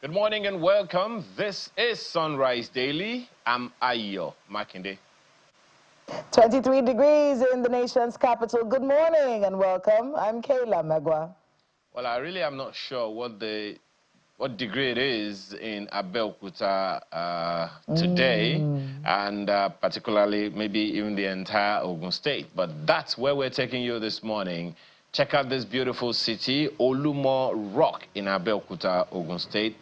Good morning and welcome. This is Sunrise Daily. I'm Ajaero. 23 degrees in the nation's capital. Good morning and welcome. I'm Kayla Megwa. Well, I really am not sure what degree it is in Abeokuta today, and particularly maybe even the entire Ogun State. But that's where we're taking you this morning. Check out this beautiful city, Olumo Rock in Abeokuta, Ogun State.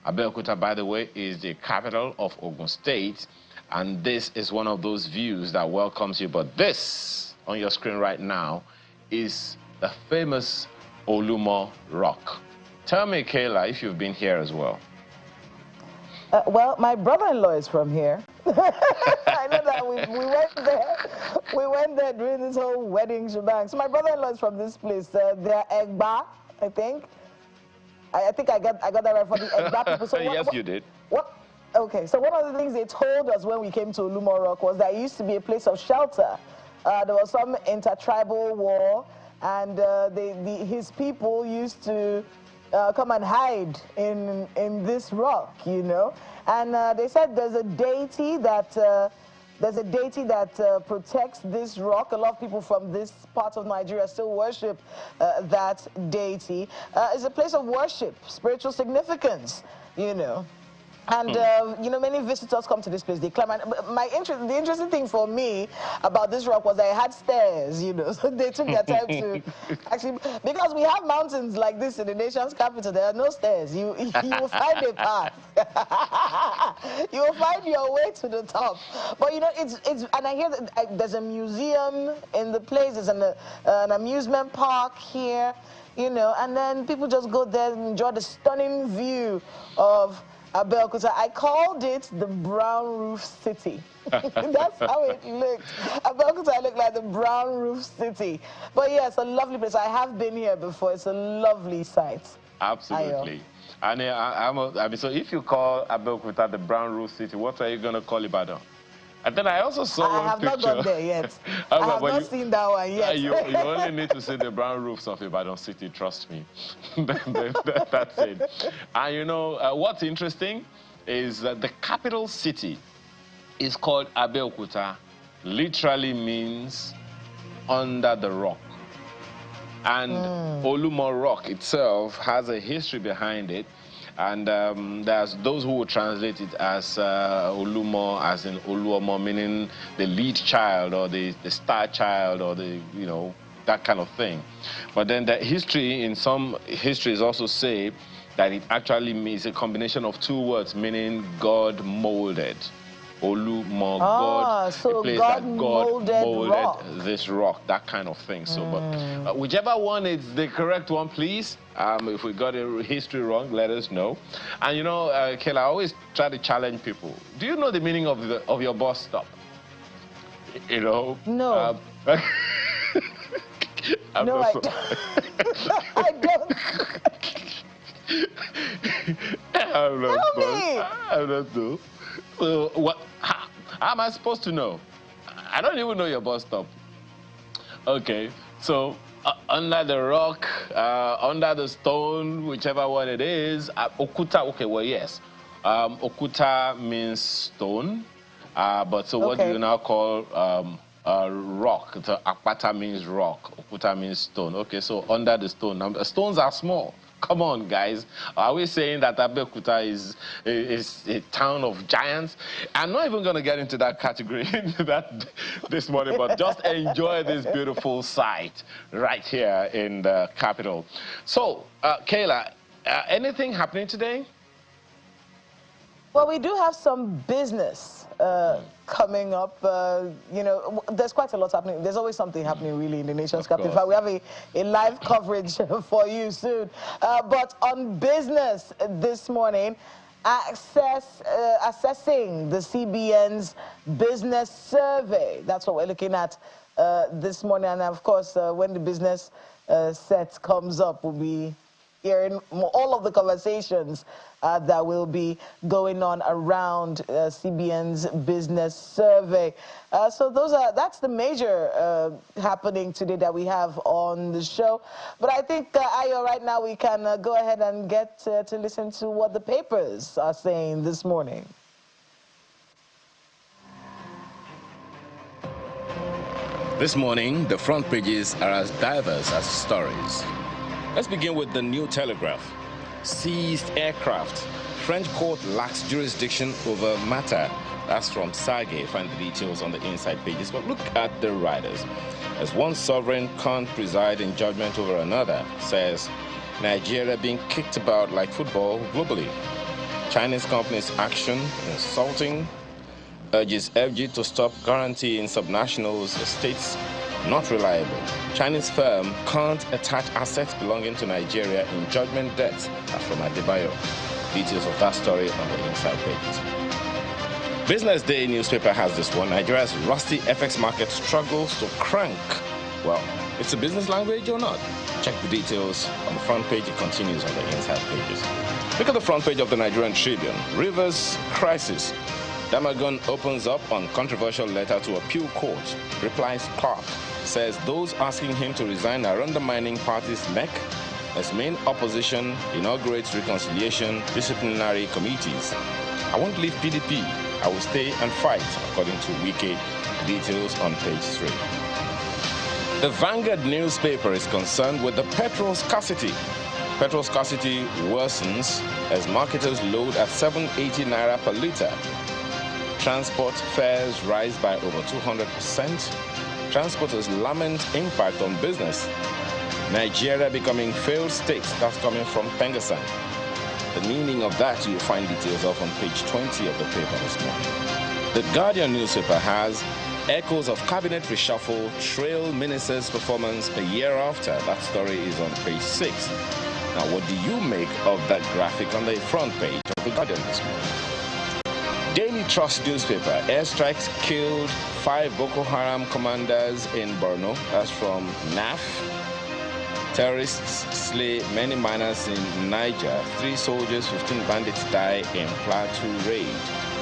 Abeokuta, by the way, is the capital of Ogun State, and this is one of those views that welcomes you. But this, on your screen right now, is the famous Olumo Rock. Tell me, Kayla, if you've been here as well. Well, my brother-in-law is from here. I know that we went there. We went there during this whole wedding shebang. So my brother-in-law is from this place. They're Egba, I think. I think I got that right for the Egba people. So yes, you did. Okay, so one of the things they told us when we came to Olumo Rock was that it used to be a place of shelter. There was some intertribal war, and his people used to come and hide in this rock, you know. And they said there's a deity that protects this rock. A lot of people from this part of Nigeria still worship that deity. It's a place of worship, spiritual significance, you know. And, you know, many visitors come to this place, they climb. And the interesting thing for me about this rock was that it had stairs, you know. So they took their time to actually, because we have mountains like this in the nation's capital, there are no stairs. You will find a path. You will find your way to the top. But, you know, and I hear that there's a museum in the place, there's an amusement park here, you know, and then people just go there and enjoy the stunning view of Abeokuta. I called it the brown roof city. That's how it looked. Abeokuta looked like the brown roof city. But yes, a lovely place. I have been here before. It's a lovely sight. Absolutely. And I mean, so if you call Abeokuta the brown roof city, what are you going to call Ibadan? And then I also saw one picture. I have not gone there yet. I have not seen that one yet. You only need to see the brown roofs of Ibadan City, trust me. That's it. And you know, what's interesting is that the capital city is called Abeokuta, literally means under the rock. And Olumo Rock itself has a history behind it. And there's those who will translate it as Olumo, as in Oluomo, meaning the lead child or the star child or the, you know, that kind of thing. But then the history, in some histories also say that it actually means a combination of two words, meaning God molded. Olumo, God, so a place God that God molded rock. this rock, that kind of thing. So, but whichever one is the correct one, please. If we got a history wrong, let us know. And you know, Kayla, I always try to challenge people. Do you know the meaning of your bus stop? You know? No. No, I don't. I don't. I'm not know. How am I supposed to know? I don't even know your bus stop. Okay, so under the rock, under the stone, whichever one it is, Okuta, okay, well, yes. Okuta means stone, but so what do you now call rock? So Akpata means rock, Okuta means stone. Okay, so under the stone. Now, stones are small. Come on, guys. Are we saying that Abeokuta is a town of giants? I'm not even going to get into that category this morning, but just enjoy this beautiful sight right here in the capital. So, Kayla, anything happening today? Well, we do have some business coming up. You know, there's quite a lot happening. There's always something happening, really, in the nation's capital. In fact, we have a live coverage for you soon. But on business this morning, assessing the CBN's business survey. That's what we're looking at this morning. And, of course, when the business set comes up, we'll be hearing all of the conversations that will be going on around CBN's business survey. So that's the major happening today that we have on the show. But I think, Ayo, right now we can go ahead and get to listen to what the papers are saying this morning. This morning, the front pages are as diverse as stories. Let's begin with the New Telegraph. Seized aircraft. French court lacks jurisdiction over matter. That's from Sage. Find the details on the inside pages. But look at the writers. As one sovereign can't preside in judgment over another, says Nigeria being kicked about like football globally. Chinese companies' action insulting. Urges FG to stop guaranteeing subnationals estates not reliable. Chinese firm can't attach assets belonging to Nigeria in judgment debts. That's from Adebayo. Details of that story on the inside pages. Business Day newspaper has this one. Nigeria's rusty FX market struggles to crank. Well, it's a business language or not? Check the details on the front page. It continues on the inside pages. Look at the front page of the Nigerian Tribune. Rivers crisis. Damagun opens up on controversial letter to appeal court. Replies Clark. Says those asking him to resign are undermining party's neck as main opposition inaugurates reconciliation disciplinary committees. I won't leave PDP. I will stay and fight, according to Wike. Details on page 3. The Vanguard newspaper is concerned with the petrol scarcity. Petrol scarcity worsens as marketers load at 780 naira per litre. Transport fares rise by over 200%. Transporters lament impact on business. Nigeria becoming failed state. That's coming from Pengasan. The meaning of that you'll find details of on page 20 of the paper this morning. The Guardian newspaper has echoes of cabinet reshuffle trail minister's performance a year after. That story is on page 6. Now, what do you make of that graphic on the front page of the Guardian this morning? Daily Trust newspaper, airstrikes killed 5 Boko Haram commanders in Borno. That's from NAF. Terrorists slay many miners in Niger. 3 soldiers, 15 bandits die in Plateau raid.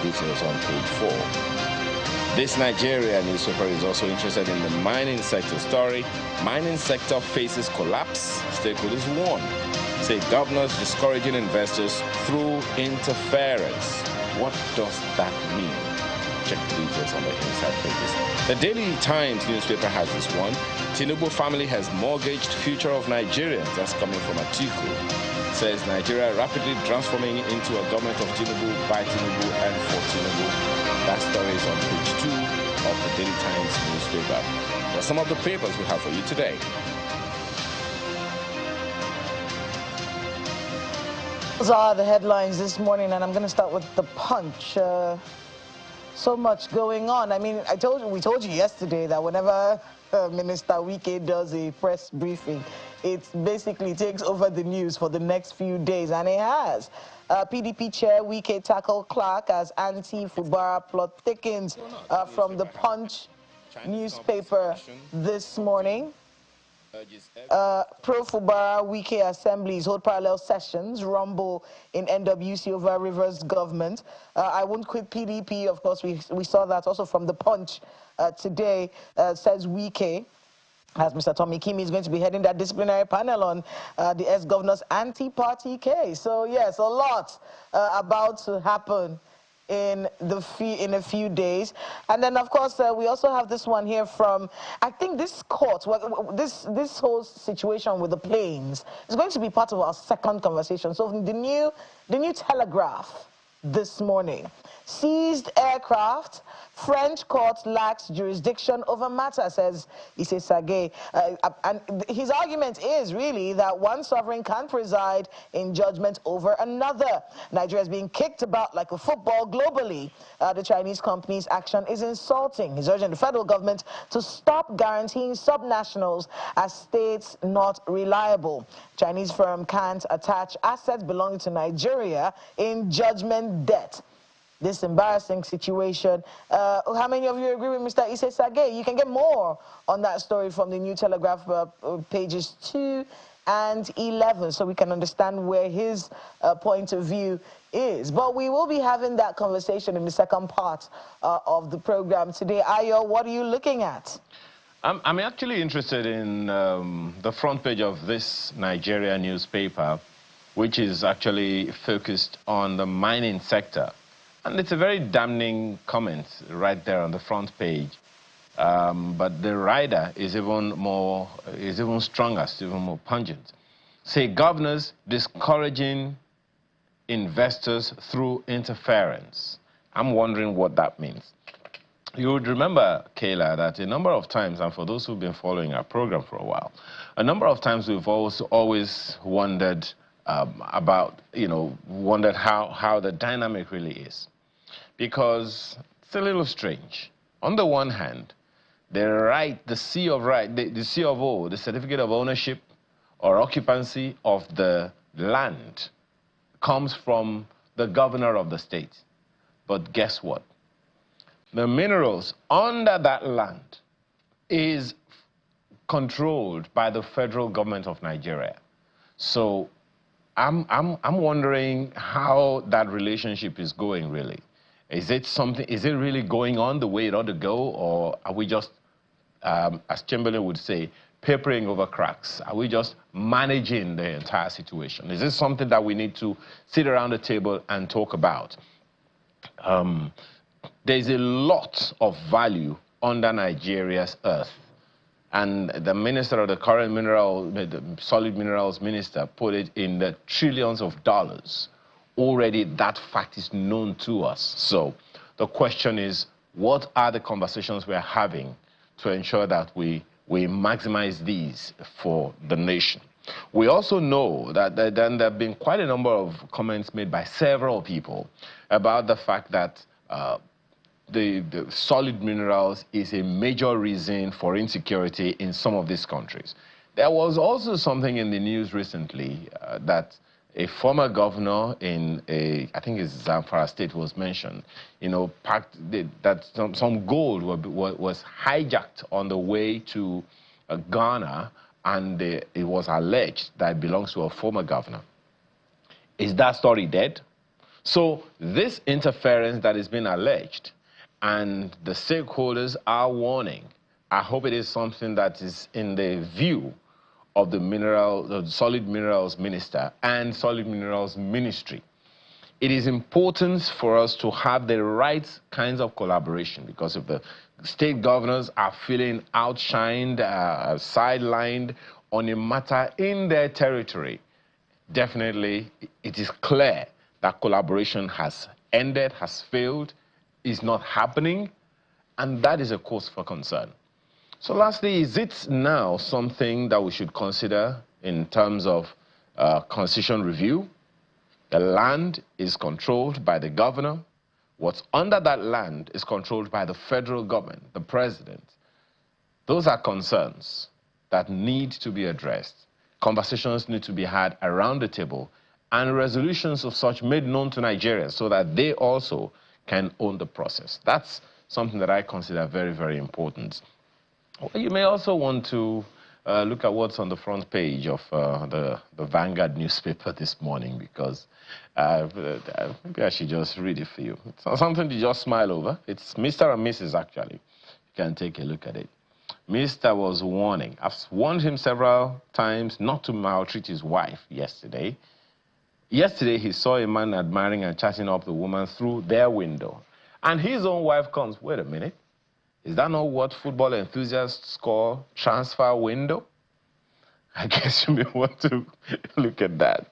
Details on page 4. This Nigeria newspaper is also interested in the mining sector story. Mining sector faces collapse. Stakeholders warn. Say governors discouraging investors through interference. What does that mean? Check the details on the inside pages. The Daily Times newspaper has this one. Tinubu family has mortgaged future of Nigerians. That's coming from Atiku. Says Nigeria rapidly transforming into a government of Tinubu, by Tinubu, and for Tinubu. That story is on page 2 of the Daily Times newspaper. There are some of the papers we have for you today. Those are the headlines this morning, and I'm going to start with the Punch. So much going on. I mean, we told you yesterday that whenever Minister Wike does a press briefing, it basically takes over the news for the next few days, and it has. PDP chair Wike tackle Clark as anti-Fubara plot thickens from the Punch newspaper this morning. Pro-Fubara Wike assemblies hold parallel sessions, rumble in NWC over Rivers government. I won't quit PDP, of course, we saw that also from the Punch today, says Wike, as Mr. Tommy Kimi is going to be heading that disciplinary panel on the ex-governor's anti-party case. So yes, a lot about to happen in a few days. And then, of course, we also have this one here from, I think this court, this whole situation with the planes is going to be part of our second conversation. So the new Telegraph this morning. Seized aircraft, French court lacks jurisdiction over matter, says Issei Sage. And his argument is really that one sovereign can't preside in judgment over another. Nigeria is being kicked about like a football globally. The Chinese company's action is insulting. He's urging the federal government to stop guaranteeing subnationals as states not reliable. Chinese firm can't attach assets belonging to Nigeria in judgment debt. This embarrassing situation. How many of you agree with Mr. Issei Sage? You can get more on that story from the New Telegraph pages 2 and 11, so we can understand where his point of view is. But we will be having that conversation in the second part of the program today. Ayo, what are you looking at? I'm actually interested in the front page of this Nigeria newspaper, which is actually focused on the mining sector. And it's a very damning comment right there on the front page. But the rider is even stronger, even more pungent. Say, governors discouraging investors through interference. I'm wondering what that means. You would remember, Kayla, that a number of times, and for those who've been following our program for a while, a number of times we've always wondered wondered how the dynamic really is. Because it's a little strange. On the one hand, the C of O, the certificate of ownership or occupancy of the land comes from the governor of the state. But guess what? The minerals under that land is controlled by the federal government of Nigeria. So I'm wondering how that relationship is going, really. Is it really going on the way it ought to go, or are we just, as Chamberlain would say, papering over cracks? Are we just managing the entire situation? Is this something that we need to sit around the table and talk about? There's a lot of value under Nigeria's earth. And the minister of the current solid minerals minister, put it in the trillions of dollars. Already that fact is known to us. So the question is, what are the conversations we're having to ensure that we maximize these for the nation? We also know that there have been quite a number of comments made by several people about the fact that the solid minerals is a major reason for insecurity in some of these countries. There was also something in the news recently that a former governor in I think it's Zamfara State was mentioned, that some gold was hijacked on the way to Ghana, and it was alleged that it belongs to a former governor. Is that story dead? So this interference that is being alleged, and the stakeholders are warning, I hope it is something that is in the view of the solid minerals minister and solid minerals ministry. It is important for us to have the right kinds of collaboration, because if the state governors are feeling outshined, sidelined on a matter in their territory, definitely it is clear that collaboration has ended, has failed, is not happening, and that is a cause for concern. So lastly, is it now something that we should consider in terms of constitution review? The land is controlled by the governor. What's under that land is controlled by the federal government, the president. Those are concerns that need to be addressed. Conversations need to be had around the table, and resolutions of such made known to Nigerians so that they also can own the process. That's something that I consider very, very important. You may also want to look at what's on the front page of the Vanguard newspaper this morning, because maybe I should just read it for you. It's not something to just smile over. It's Mr. and Mrs. actually. You can take a look at it. Mr. was warning. I've warned him several times not to maltreat his wife yesterday. Yesterday, he saw a man admiring and chatting up the woman through their window. And his own wife comes, wait a minute, is that not what football enthusiasts call transfer window? I guess you may want to look at that.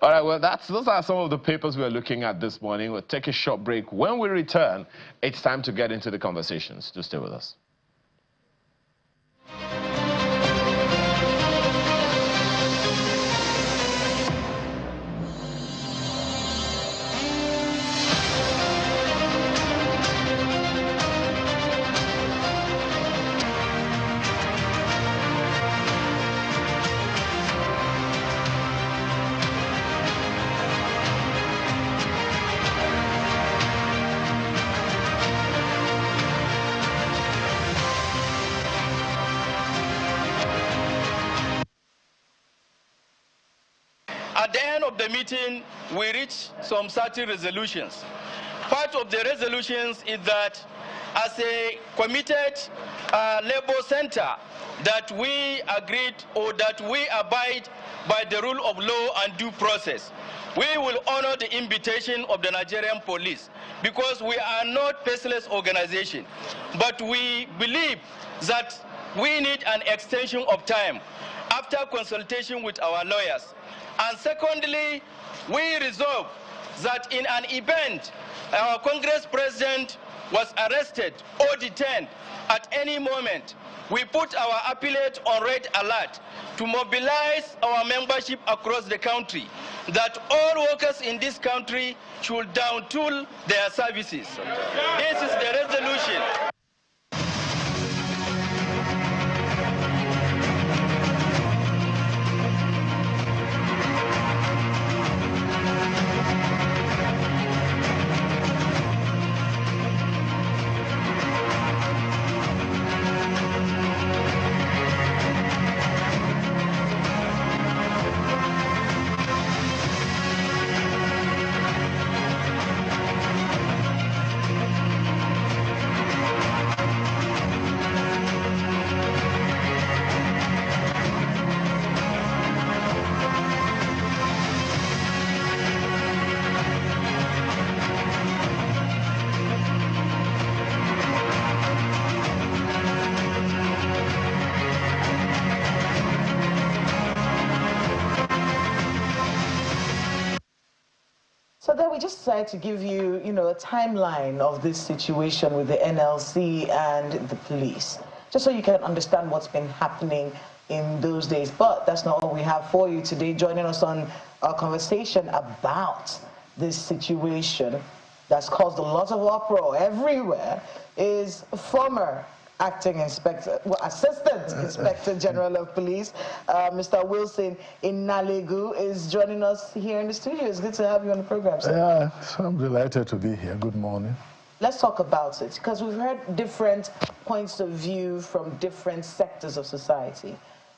All right, well, those are some of the papers we're looking at this morning. We'll take a short break. When we return, it's time to get into the conversations. Do stay with us. of the meeting, we reached some certain resolutions. Part of the resolutions is that as a committed labor center, that we agreed or that we abide by the rule of law and due process. We will honor the invitation of the Nigerian police because we are not faceless organization, but we believe that we need an extension of time after consultation with our lawyers. And secondly, we resolve that in an event our Congress President was arrested or detained at any moment, we put our appellate on red alert to mobilize our membership across the country, that all workers in this country should down-tool their services. This is the resolution. So then we just decided to give you, a timeline of this situation with the NLC and the police, just so you can understand what's been happening in those days. But that's not all we have for you today. Joining us on our conversation about this situation that's caused a lot of uproar everywhere is former Acting Inspector, Assistant Inspector General of Police, Mr. Wilson Inalegu is joining us here in the studio. It's good to have you on the program, sir. Yeah, so I'm delighted to be here. Good morning. Let's talk about it, because we've heard different points of view from different sectors of society.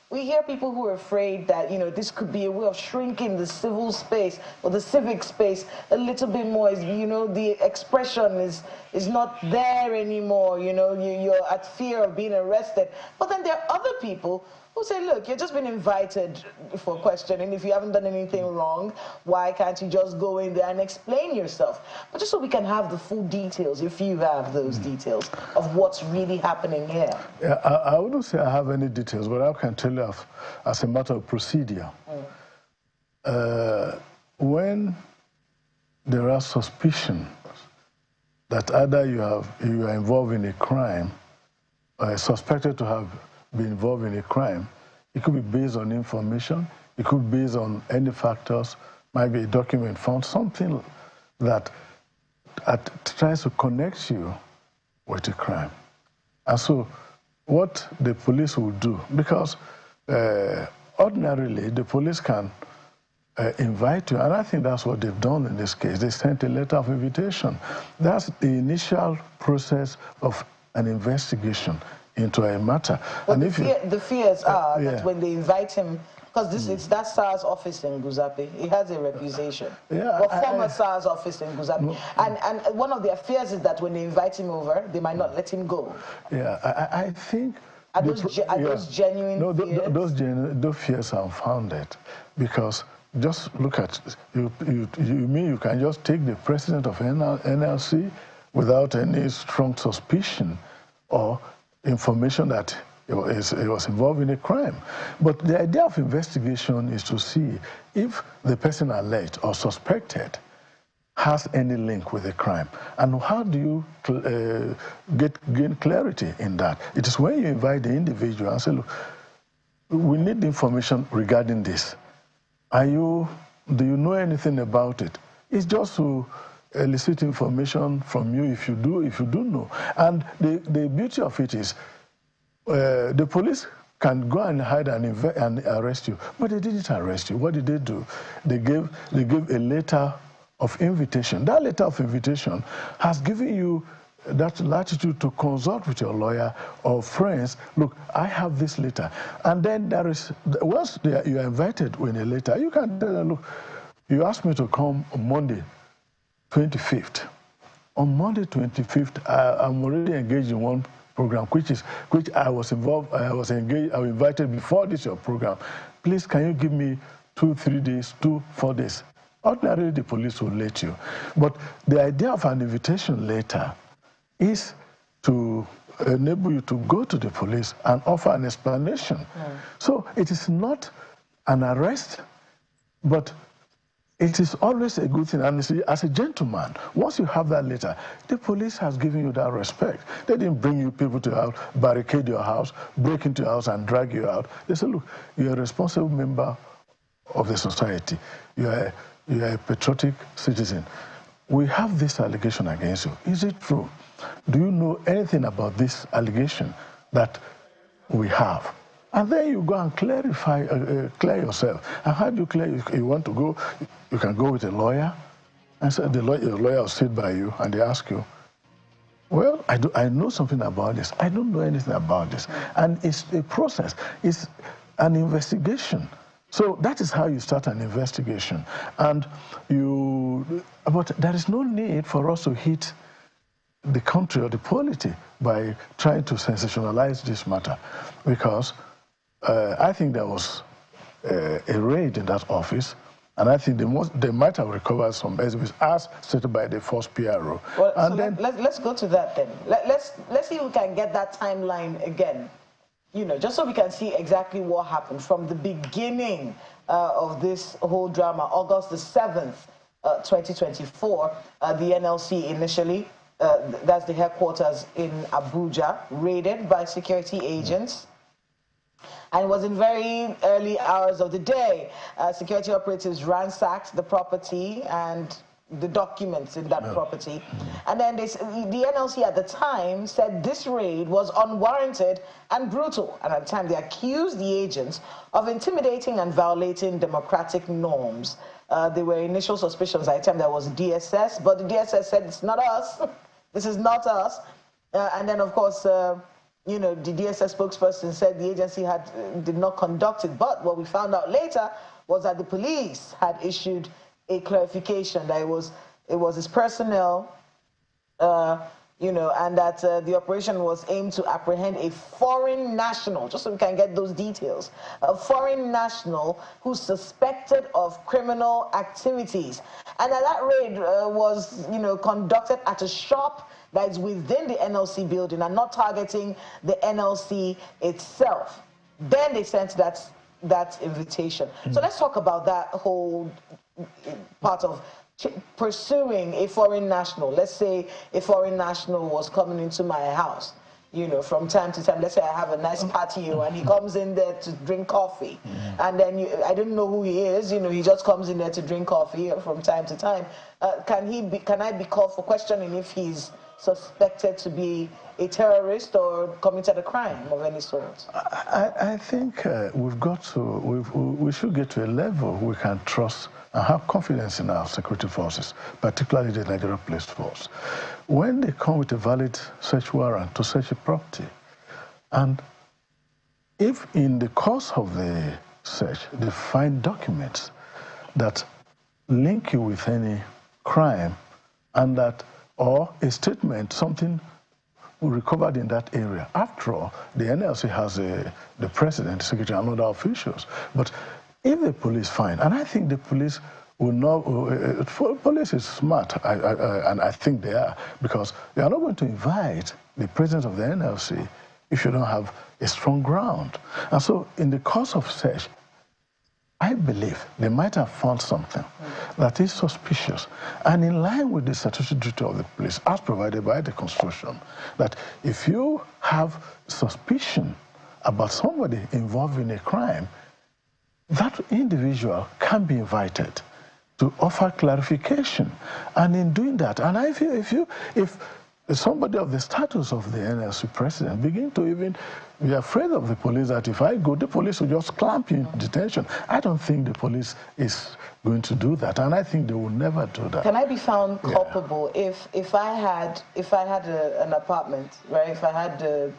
We hear people who are afraid that, this could be a way of shrinking the civil space or the civic space a little bit more. The expression is not there anymore. You're at fear of being arrested. But then there are other people who say, look, you've just been invited for questioning. If you haven't done anything wrong, why can't you just go in there and explain yourself? But just so we can have the full details, if you have those details, of what's really happening here. Yeah, I wouldn't say I have any details, but I can tell you as a matter of procedure. When there are suspicions that either you are involved in a crime or suspected to have been involved in a crime, it could be based on information, it could be based on any factors, might be a document found, something that tries to connect you with a crime. And so what the police will do, because ordinarily the police can invite you, and I think that's what they've done in this case. They sent a letter of invitation. That's the initial process of an investigation into a matter. But and the fears are that when they invite him, because it's that SARS office in Guzape, he has a reputation. But former SARS office in Guzape. And one of their fears is that when they invite him over, they might not let him go. Yeah, I think... Are those genuine fears? No, those fears are unfounded, because just look at, you mean you can just take the president of NLC without any strong suspicion or information that he was involved in a crime. But the idea of investigation is to see if the person alleged or suspected has any link with a crime. And how do you gain clarity in that? It is when you invite the individual and say, look, we need information regarding this. Do you know anything about it? It's just to elicit information from you if you do know. And the beauty of it is the police can go and hide and arrest you, but they didn't arrest you. What did they do? They gave a letter of invitation. That letter of invitation has given you that latitude to consult with your lawyer or friends. Look, I have this letter. And then once you are invited with a letter, you can tell them, look, You asked me to come on Monday, 25th. On Monday, 25th, I'm already engaged in one program, which I was involved, I was invited before this your program. Please, can you give me 2-3 days, 2-4 days? Ordinarily, the police will let you. But the idea of an invitation letter is to enable you to go to the police and offer an explanation. So it is not an arrest, but it is always a good thing. And as a gentleman, once you have that letter, the police has given you that respect. They didn't bring you people to your house, barricade your house, break into your house and drag you out. They said, look, you're a responsible member of the society. You're a patriotic citizen. We have this allegation against you. Is it true? Do you know anything about this allegation that we have? And then you go and clarify, clear yourself. And how do you clear? You want to go, you can go with a lawyer, and so your lawyer will sit by you, and they ask you, well, I know something about this. I don't know anything about this. And it's a process. It's an investigation. So that is how you start an investigation. And but there is no need for us to hit the country or the polity by trying to sensationalize this matter, because I think there was a raid in that office, and I think they might have recovered some exhibits as stated by the first PRO. Well, and so then let's go to that then. Let's see if we can get that timeline again. You know, just so we can see exactly what happened from the beginning of this whole drama. August the 7th, 2024, the NLC initially, that's the headquarters in Abuja, raided by security agents. And it was in very early hours of the day. Security operatives ransacked the property and the documents in that property. And then the NLC at the time said this raid was unwarranted and brutal. And at the time, they accused the agents of intimidating and violating democratic norms. There were initial suspicions at the time there was DSS, but the DSS said, it's not us. This is not us. And then, of course, you know, the DSS spokesperson said the agency did not conduct it. But what we found out later was that the police had issued a clarification that it was his personnel, you know, and that the operation was aimed to apprehend a foreign national, just so we can get those details, a foreign national who's suspected of criminal activities. And that raid was, you know, conducted at a shop that is within the NLC building and not targeting the NLC itself. Then they sent that invitation. So let's talk about that whole part of pursuing a foreign national. Let's say a foreign national was coming into my house, you know, from time to time. Let's say I have a nice patio and he comes in there to drink coffee. And then I don't know who he is, you know, he just comes in there to drink coffee from time to time. Can I be called for questioning if he's suspected to be a terrorist or committed a crime of any sort? I think we should get to a level we can trust and have confidence in our security forces, particularly the Nigeria Police Force. When they come with a valid search warrant to search a property, and if in the course of the search they find documents that link you with any crime, and that, or a statement, something recovered in that area. After all, the NLC has the president, the secretary, and other officials. But if the police find, and I think the police will know, police is smart, and I think they are, because they are not going to invite the president of the NLC if you don't have a strong ground. And so in the course of search, I believe they might have found something that is suspicious and in line with the statutory duty of the police as provided by the Constitution, that if you have suspicion about somebody involved in a crime, that individual can be invited to offer clarification. And in doing that, and I feel if somebody of the status of the NLC president begin to even be afraid of the police, that if I go, the police will just clamp you in detention. I don't think the police is going to do that, and I think they will never do that. Can I be found culpable if I had an apartment, right? If I had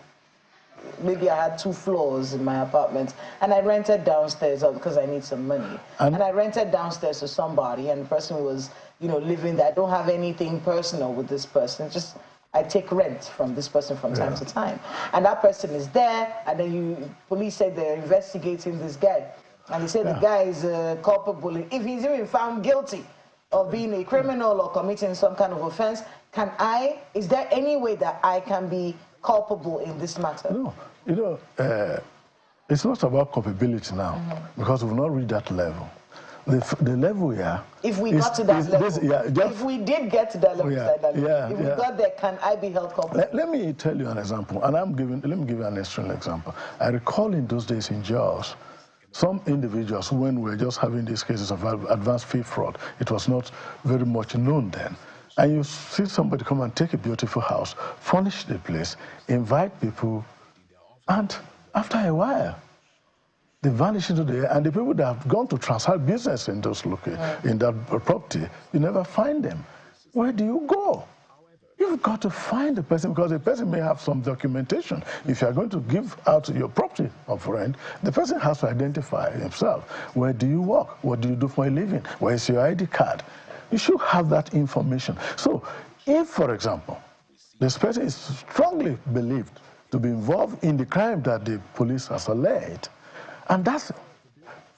maybe I had 2 floors in my apartment, and I rented downstairs because I need some money. And I rented downstairs to somebody, and the person was, you know, living there. I don't have anything personal with this person. Just I take rent from this person from time to time, and that person is there. And then police said they're investigating this guy, and they say the guy is culpable. If he's even found guilty of being a criminal or committing some kind of offense, is there any way that I can be culpable in this matter? No, you know, it's not about culpability now, because we've not reached that level. The level here. If we got to that level, if we did get to that level, if we got there, can I be held culpable? Let me tell you an example, and let me give you an extreme example. I recall in those days in jails, some individuals, when we were just having these cases of advanced fee fraud, it was not very much known then. And you see somebody come and take a beautiful house, furnish the place, invite people, and after a while, they vanish into the air. And the people that have gone to transact business in those in that property, you never find them. Where do you go? You've got to find the person, because the person may have some documentation. If you are going to give out your property of rent, the person has to identify himself. Where do you work? What do you do for a living? Where is your ID card? You should have that information. So if, for example, this person is strongly believed to be involved in the crime that the police has alleged, and that's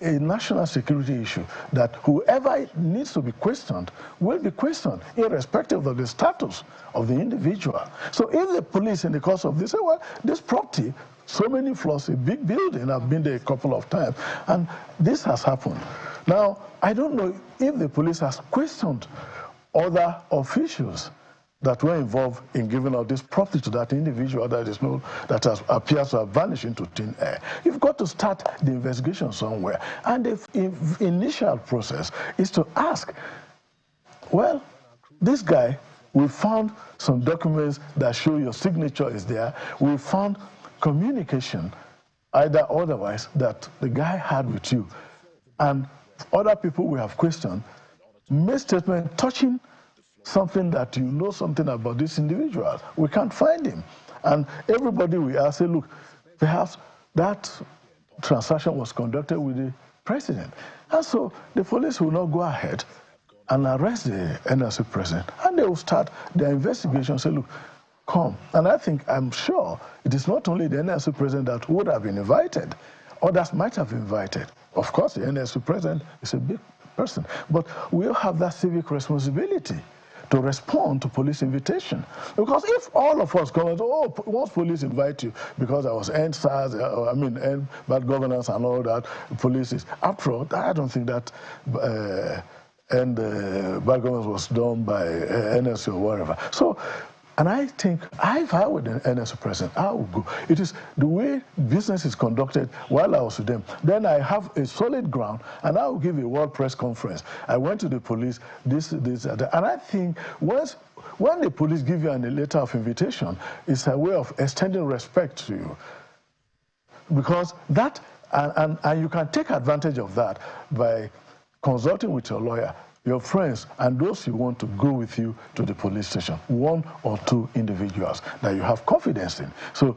a national security issue, that whoever needs to be questioned will be questioned, irrespective of the status of the individual. So if the police, in the course of this, say, well, this property, so many floors, a big building, I've been there a couple of times, and this has happened. Now, I don't know if the police has questioned other officials that were involved in giving out this property to that individual that appears to have vanished into thin air. You've got to start the investigation somewhere. And the initial process is to ask, well, this guy, we found some documents that show your signature is there. We found communication, either otherwise, that the guy had with you. And other people we have questioned made statement touching something that you know something about this individual. We can't find him. And everybody we ask, say, look, perhaps that transaction was conducted with the president. And so the police will not go ahead and arrest the NLC president. And they will start their investigation, say, look, come. And I'm sure it is not only the NLC president that would have been invited. Others might have invited. Of course, the NLC president is a big person. But we all have that civic responsibility to respond to police invitation. Because if all of us go, once police invite you, because I was end SARS, end bad governance and all that, police is, after all, I don't think that bad governance was done by NLC or whatever. So, and I think, if I were the NLC president, I would go. It is the way business is conducted while I was with them. Then I have a solid ground, and I will give a world press conference. I went to the police, this, that. And I think when the police give you a letter of invitation, it's a way of extending respect to you. Because that, and you can take advantage of that by consulting with your lawyer, your friends, and those you want to go with you to the police station, 1 or 2 individuals that you have confidence in. So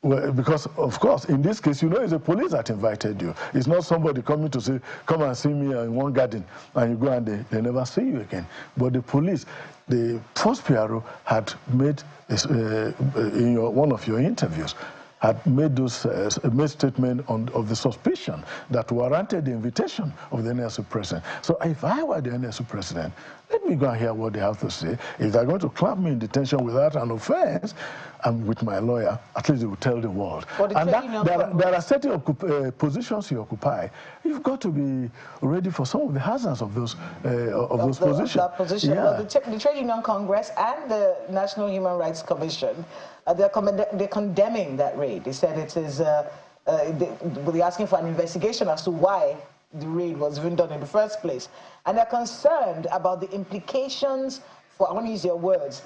because of course, in this case, you know it's the police that invited you. It's not somebody coming to say, come and see me in one garden, and you go and they never see you again. But the police, the first PRO had made, in one of your interviews, had made those made statement of the suspicion that warranted the invitation of the NLC president. So if I were the NLC president, let me go and hear what they have to say. If they're going to clap me in detention without an offense, I'm with my lawyer, at least they will tell the world. And there are certain positions you occupy. You've got to be ready for some of the hazards of those positions. That position. Yeah. Well, the Trade Union Congress and the National Human Rights Commission, they're condemning that raid. They said it is, they're asking for an investigation as to why the raid was even done in the first place. And they're concerned about the implications for, I want to use your words,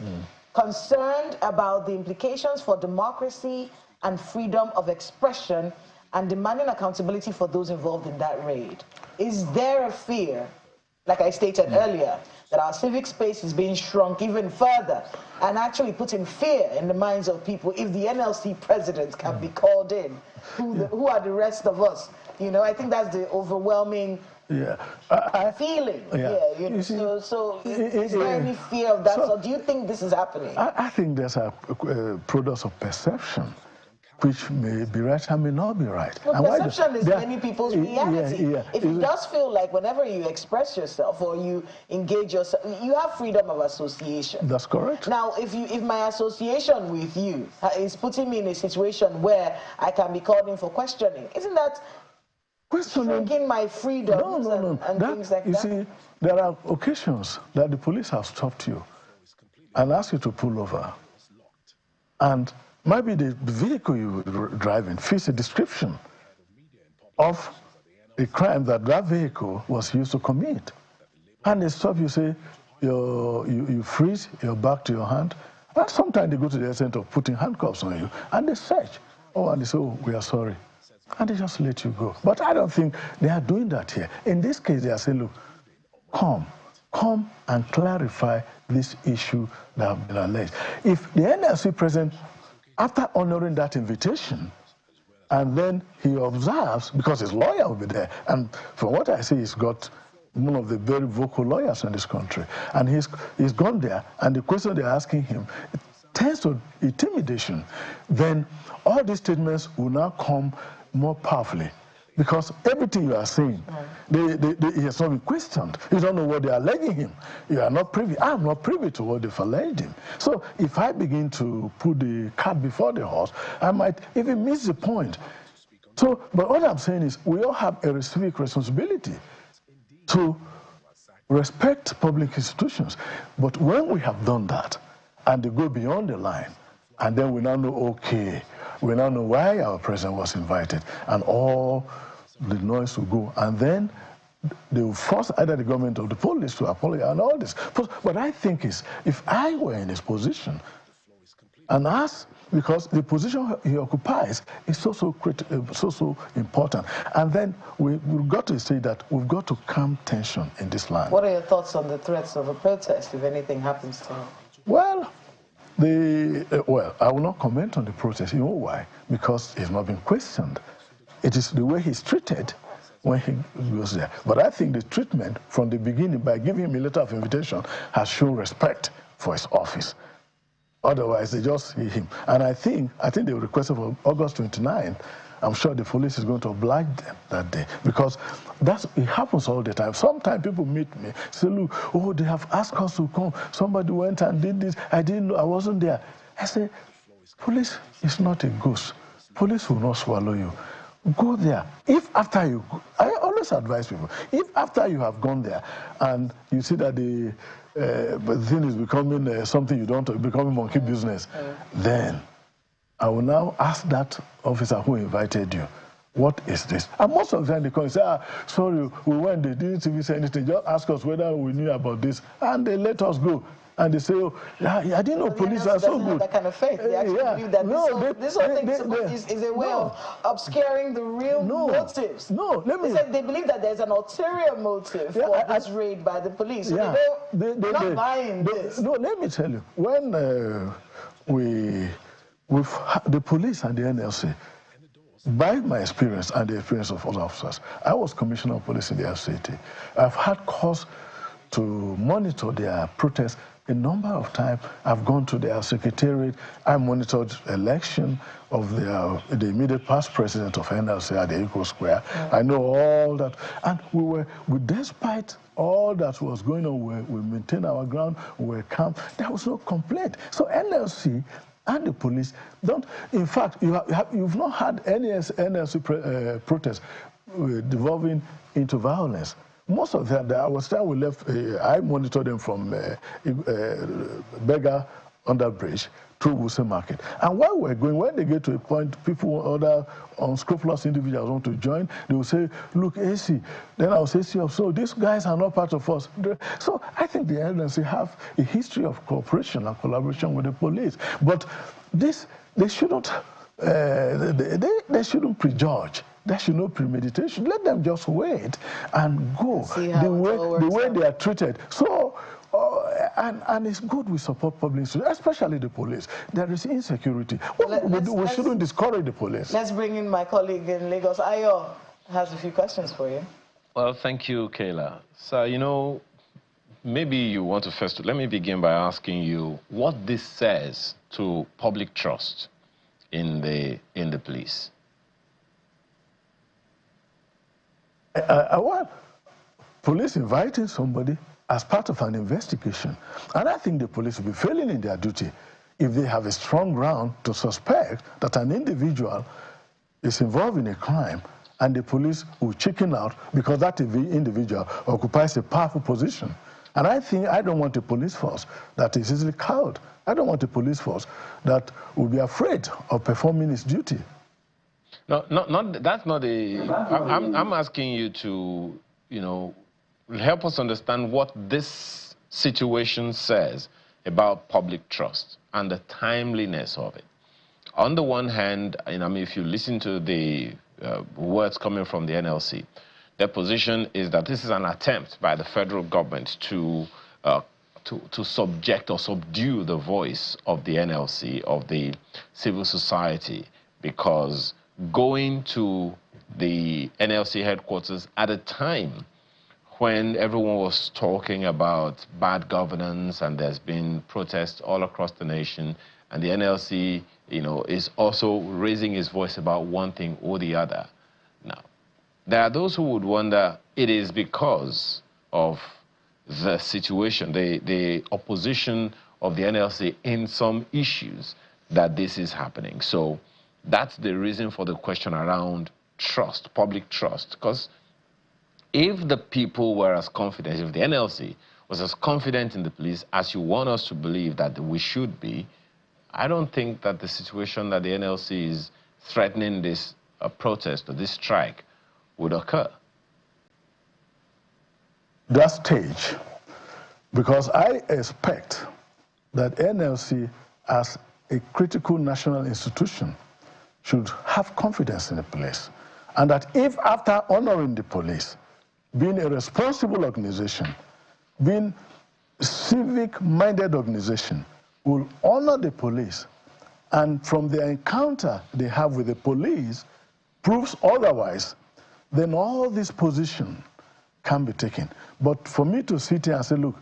concerned about the implications for democracy and freedom of expression, and demanding accountability for those involved in that raid. Is there a fear, like I stated earlier, that our civic space is being shrunk even further and actually putting fear in the minds of people. If the NLC president can be called in, who are the rest of us? You know, I think that's the overwhelming feeling. You know, so is there any fear of that? So do you think this is happening? I think there's a product of perception, which may be right and may not be right. Well, perception is many people's reality. If it does feel like whenever you express yourself or you engage yourself, you have freedom of association. That's correct. Now, if my association with you is putting me in a situation where I can be called in for questioning, isn't that shrinking my freedoms and things like that? You see, there are occasions that the police have stopped you and asked you to pull over. And maybe the vehicle you were driving fits a description of a crime that vehicle was used to commit. And they stop you, say, you freeze your back to your hand. And sometimes they go to the extent of putting handcuffs on you. And they search. Oh, and they say, oh, we are sorry. And they just let you go. But I don't think they are doing that here. In this case, they are saying, look, come and clarify this issue that has been alleged. If the NLC president, after honoring that invitation, and then he observes, because his lawyer will be there, and from what I see, he's got one of the very vocal lawyers in this country, and he's gone there, and the question they're asking him tends to intimidation, then all these statements will now come more powerfully. Because everything you are saying, he has not been questioned. You don't know what they are alleging him. You are not privy. I'm not privy to what they've alleged him. So if I begin to put the cart before the horse, I might even miss the point. So, but what I'm saying is, we all have a civic responsibility to respect public institutions. But when we have done that, and they go beyond the line, and then we now know, okay, we now know why our president was invited, and all the noise will go, and then they will force either the government or the police to apologize and all this. But I think if I were in his position and ask, because the position he occupies is so important, and then we've got to say that we've got to calm tension in this land. What are your thoughts on the threats of a protest if anything happens to him? Well, I will not comment on the protest. You know why? Because he's not been questioned. It is the way he's treated when he goes there. But I think the treatment from the beginning, by giving him a letter of invitation, has shown respect for his office. Otherwise, they just see him. And I think they requested for August 29. I'm sure the police is going to oblige them that day, because it happens all the time. Sometimes people meet me, say, look, oh, they have asked us to come. Somebody went and did this. I didn't know, I wasn't there. I say, police is not a ghost. Police will not swallow you. Go there. If after you, I always advise people, if after you have gone there and you see that the thing is becoming something you don't, becoming monkey business, then I will now ask that officer who invited you, what is this? And most of the time they come and say, sorry, we went, they didn't even say anything, just ask us whether we knew about this, and they let us go. And they say, oh, I didn't know police are so good. That kind of faith. They actually believe that this whole thing is a way of obscuring the real motives. No, let me... They believe that there's an ulterior motive for this raid by the police. So they're not buying this. No, let me tell you, when the police and the NLC, by my experience and the experience of other officers, I was commissioner of police in the FCT. I've had cause to monitor their protests a number of times. I've gone to their secretariat. I monitored election of the immediate past president of NLC at the Eco Square. I know all that. And despite all that was going on, we maintained our ground, we were calm. There was no complaint. So NLC and the police don't, in fact, you've not had any NLC protests devolving into violence. Most of them, I was there, we left, I monitored them from Beggar under bridge through Wuse Market. And while we're going, when they get to a point, people, other unscrupulous individuals want to join, they will say, look, AC. Then I'll say, so these guys are not part of us. So I think the NLC have a history of cooperation and collaboration with the police. But they shouldn't prejudge. There should no premeditation. Let them just wait and go the way they are treated. So And it's good we support public institutions, especially the police. There is insecurity. We shouldn't discourage the police. Let's bring in my colleague in Lagos. Ajaero has a few questions for you. Well, thank you, Kayla. So, you know, maybe you want to first, let me begin by asking you what this says to public trust in the police. Well, police inviting somebody as part of an investigation. And I think the police will be failing in their duty if they have a strong ground to suspect that an individual is involved in a crime and the police will chicken out because that individual occupies a powerful position. And I don't want a police force that is easily cowed. I don't want a police force that will be afraid of performing its duty. No, that's not a... I'm asking you to, you know, help us understand what this situation says about public trust and the timeliness of it. On the one hand, I mean, if you listen to the words coming from the NLC, their position is that this is an attempt by the federal government to subject or subdue the voice of the NLC, of the civil society, because going to the NLC headquarters at a time when everyone was talking about bad governance and there's been protests all across the nation, and the NLC, you know, is also raising its voice about one thing or the other. Now, there are those who would wonder it is because of the situation, the opposition of the NLC in some issues that this is happening. So that's the reason for the question around trust, public trust, because if the people were as confident, if the NLC was as confident in the police as you want us to believe that we should be, I don't think that the situation that the NLC is threatening this protest or this strike would occur. That stage, because I expect that NLC as a critical national institution should have confidence in the police, and that if after honoring the police, being a responsible organization, being a civic-minded organization, will honor the police, and from the encounter they have with the police proves otherwise, then all this position can be taken. But for me to sit here and say, look,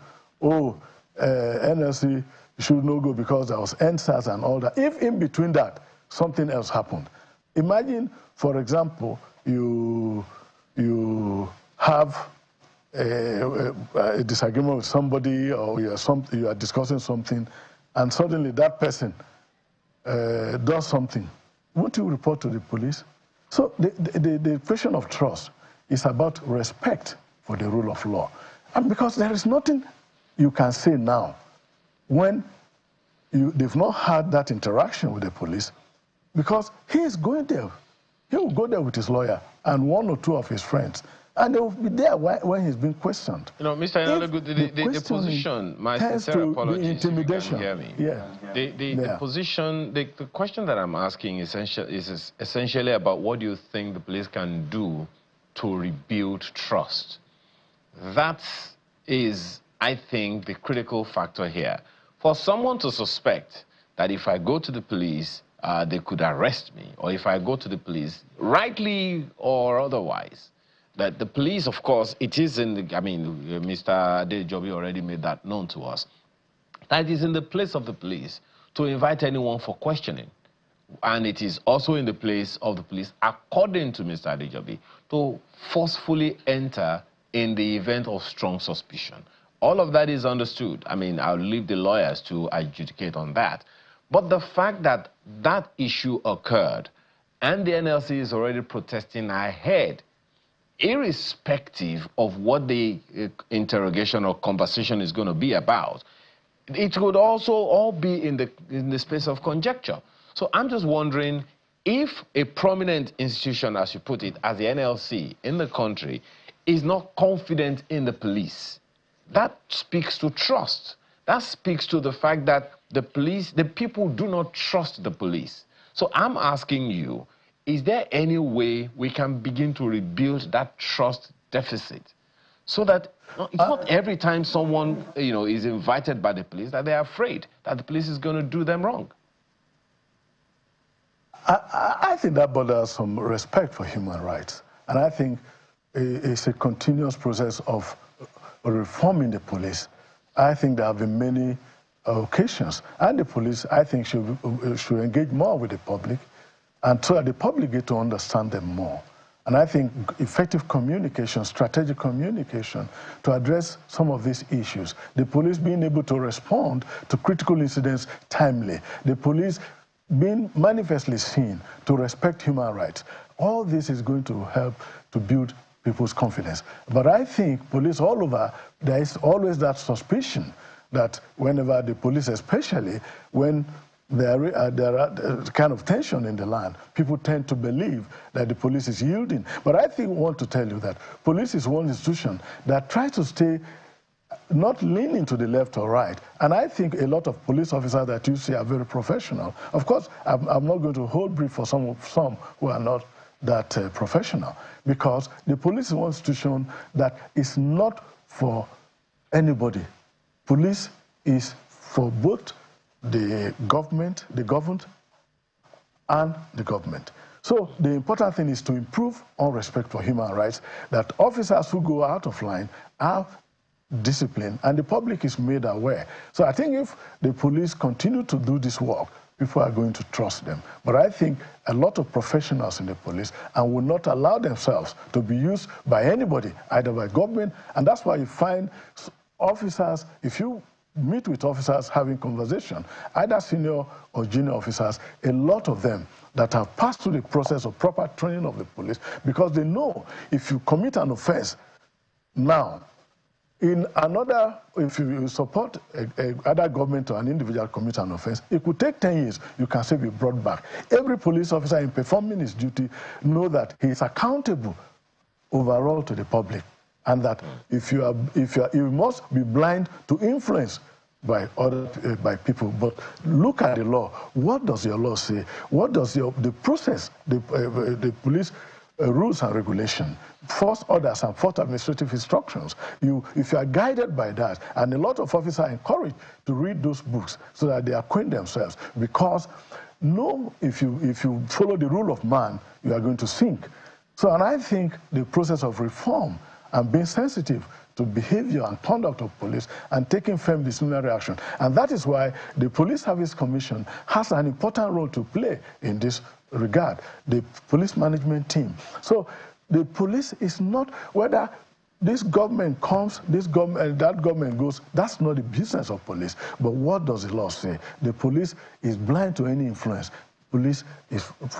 NLC should not go because there was NSAS and all that, if in between that something else happened. Imagine, for example, you have a disagreement with somebody, or you are discussing something, and suddenly that person does something. Won't you report to the police? So the question of trust is about respect for the rule of law. And because there is nothing you can say now when they've not had that interaction with the police, because he is going there. He will go there with his lawyer and one or two of his friends, and they will be there when he's being questioned. You know, Mr. Inalagu, the position, my sincere apologies if you can hear me. Yeah. The position, the question that I'm asking is essentially about what do you think the police can do to rebuild trust. That is, I think, the critical factor here. For someone to suspect that if I go to the police, they could arrest me, or if I go to the police, rightly or otherwise, that the police, of course, it is in the, I mean, Mr. Adejobi already made that known to us, that it is in the place of the police to invite anyone for questioning. And it is also in the place of the police, according to Mr. Adejobi, to forcefully enter in the event of strong suspicion. All of that is understood. I mean, I'll leave the lawyers to adjudicate on that. But the fact that that issue occurred and the NLC is already protesting ahead, irrespective of what the interrogation or conversation is going to be about, it would also all be in the space of conjecture. So I'm just wondering if a prominent institution, as you put it, as the NLC in the country, is not confident in the police, that speaks to trust. That speaks to the fact that the police, the people do not trust the police. So I'm asking you, is there any way we can begin to rebuild that trust deficit so that it's not every time someone, is invited by the police that they're afraid that the police is going to do them wrong. I think that borders some respect for human rights. And I think it's a continuous process of reforming the police. I think there have been many occasions. And the police, I think, should engage more with the public, and so that the public get to understand them more. And I think effective communication, strategic communication to address some of these issues, the police being able to respond to critical incidents timely, the police being manifestly seen to respect human rights, all this is going to help to build people's confidence. But I think police all over, there is always that suspicion that whenever the police, especially when there are kind of tension in the land, people tend to believe that the police is yielding. But I want to tell you that police is one institution that tries to stay not leaning to the left or right. And I think a lot of police officers that you see are very professional. Of course, I'm not going to hold brief for some who are not that professional, because the police is one institution that is not for anybody. Police is for both the government, the governed, and the government. So the important thing is to improve on respect for human rights, that officers who go out of line are disciplined and the public is made aware. So I think if the police continue to do this work, people are going to trust them. But I think a lot of professionals in the police and will not allow themselves to be used by anybody, either by government, and that's why you find officers, if you meet with officers having conversation, either senior or junior officers, a lot of them that have passed through the process of proper training of the police, because they know if you commit an offense now, in another, if you support other government or an individual commit an offense, it could take 10 years, you can say be brought back. Every police officer in performing his duty know that he is accountable overall to the public, and that you must be blind to influence by people. But look at the law. What does your law say? What does the process, the police rules and regulation, first orders and first administrative instructions, if you are guided by that, and a lot of officers are encouraged to read those books so that they acquaint themselves, because if you follow the rule of man, you are going to sink. So, and I think the process of reform and being sensitive to behavior and conduct of police and taking firm disciplinary action. And that is why the Police Service Commission has an important role to play in this regard, the police management team. So the police is not, whether this government comes, that government goes, that's not the business of police. But what does the law say? The police is blind to any influence. Police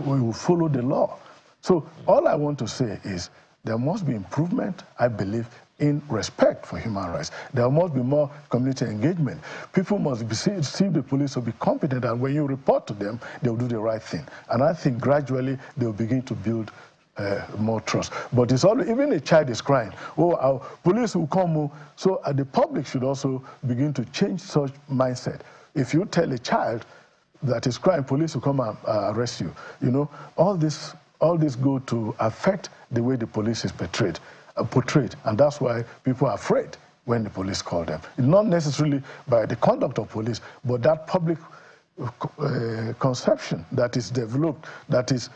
will follow the law. So all I want to say is there must be improvement, I believe, in respect for human rights. There must be more community engagement. People must see the police to be competent, and when you report to them, they'll do the right thing. And I think gradually they'll begin to build more trust. But it's always, even a child is crying, our police will come. So the public should also begin to change such mindset. If you tell a child that is crying, police will come and arrest you. All this go to affect the way the police is portrayed, and that's why people are afraid when the police call them. It's not necessarily by the conduct of police, but that public conception that is developed, that is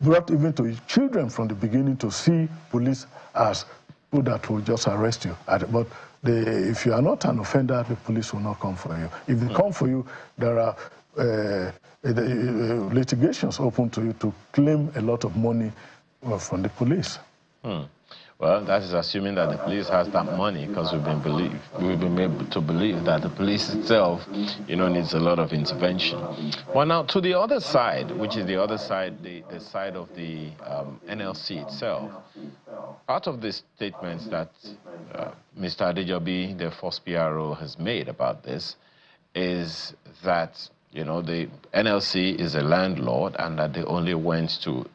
brought even to children from the beginning, to see police as people that will just arrest you. But if you are not an offender, the police will not come for you. If they come for you, there are litigations open to you to claim a lot of money from the police. Well, that is assuming that the police has that money, because we've been able to believe that the police itself, needs a lot of intervention. Well, now to the other side, which is the other side, the side of the NLC itself. Part of the statements that Mr. Adejobi, the first PRO, has made about this is that the NLC is a landlord, and that they only went to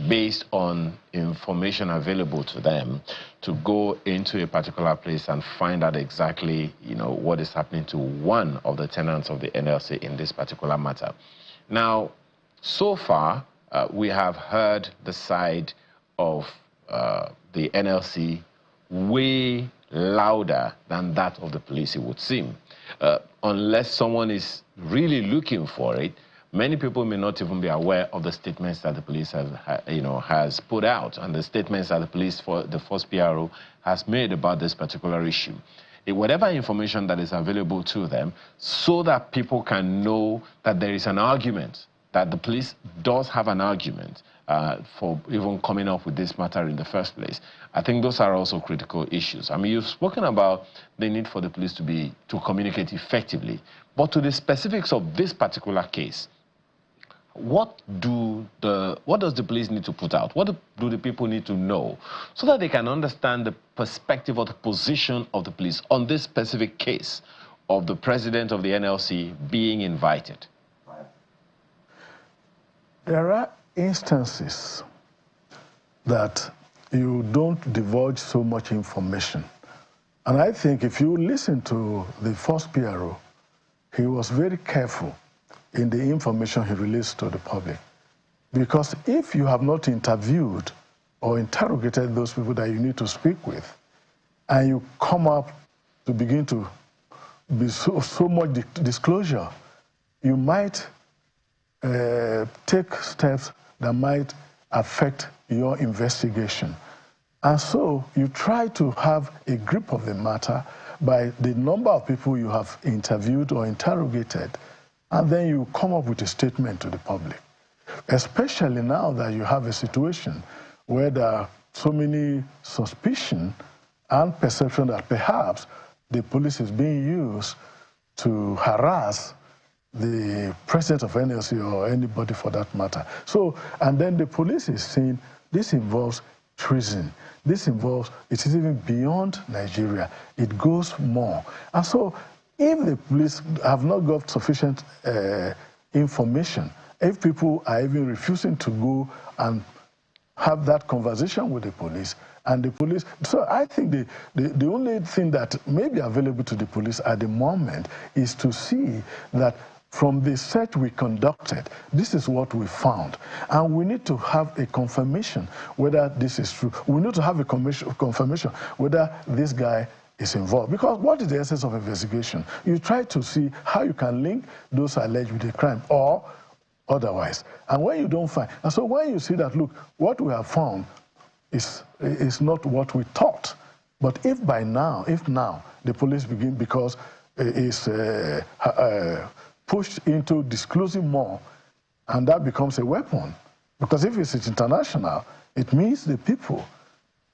based on information available to them, to go into a particular place and find out exactly, what is happening to one of the tenants of the NLC in this particular matter. Now, so far, we have heard the side of the NLC way louder than that of the police, it would seem. Unless someone is really looking for it, many people may not even be aware of the statements that the police has put out, and the statements that the police, for the first PRO, has made about this particular issue. Whatever information that is available to them, so that people can know that there is an argument, that the police does have an argument for even coming up with this matter in the first place. I think those are also critical issues. I mean, you've spoken about the need for the police to communicate effectively, but to the specifics of this particular case, what does the police need to put out? What do the people need to know so that they can understand the perspective or the position of the police on this specific case of the president of the NLC being invited? There are instances that you don't divulge so much information. And I think if you listen to the first PRO, he was very careful in the information he released to the public. Because if you have not interviewed or interrogated those people that you need to speak with, and you come up to begin to be so much disclosure, you might take steps that might affect your investigation. And so you try to have a grip of the matter by the number of people you have interviewed or interrogated, and then you come up with a statement to the public. Especially now that you have a situation where there are so many suspicion and perception that perhaps the police is being used to harass the president of NLC or anybody for that matter. So, and then the police is saying this involves treason. This involves, it is even beyond Nigeria. It goes more. And so, if the police have not got sufficient information, if people are even refusing to go and have that conversation with the police, and the police, so I think the only thing that may be available to the police at the moment is to see that from the search we conducted, this is what we found. And we need to have a confirmation whether this is true. We need to have a confirmation whether this guy is involved. Because what is the essence of investigation? You try to see how you can link those alleged with a crime or otherwise. And when you don't find, and so when you see that, look, what we have found is not what we thought. But if now the police begin, because it's pushed into disclosing more, and that becomes a weapon. Because if it's international, it means the people,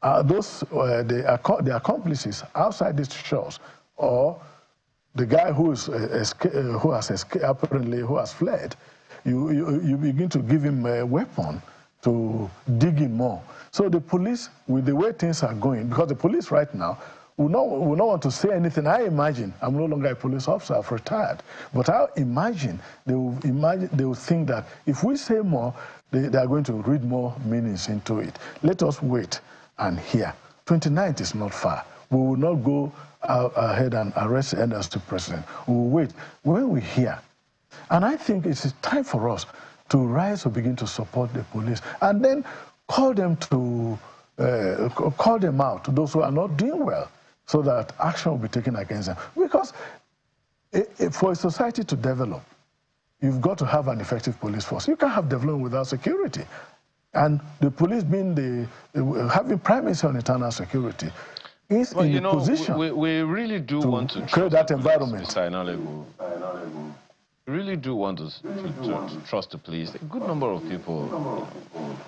the accomplices outside these shores, or the guy who has escaped, apparently who has fled, you begin to give him a weapon to dig in more. So the police, with the way things are going, because the police right now will not want to say anything. I imagine, I'm no longer a police officer, I've retired, but I imagine they will think that if we say more, they are going to read more meanings into it. Let us wait and hear. 29th is not far. We will not go ahead and arrest the NLC president. We will wait. When we hear, and I think it's time for us to rise or begin to support the police, and then call them out, those who are not doing well, so that action will be taken against them. Because for a society to develop, you've got to have an effective police force. You can't have development without security. And the police being having primacy on internal security is in a position we really do want to create that environment. We really do want to trust the police. A good number of people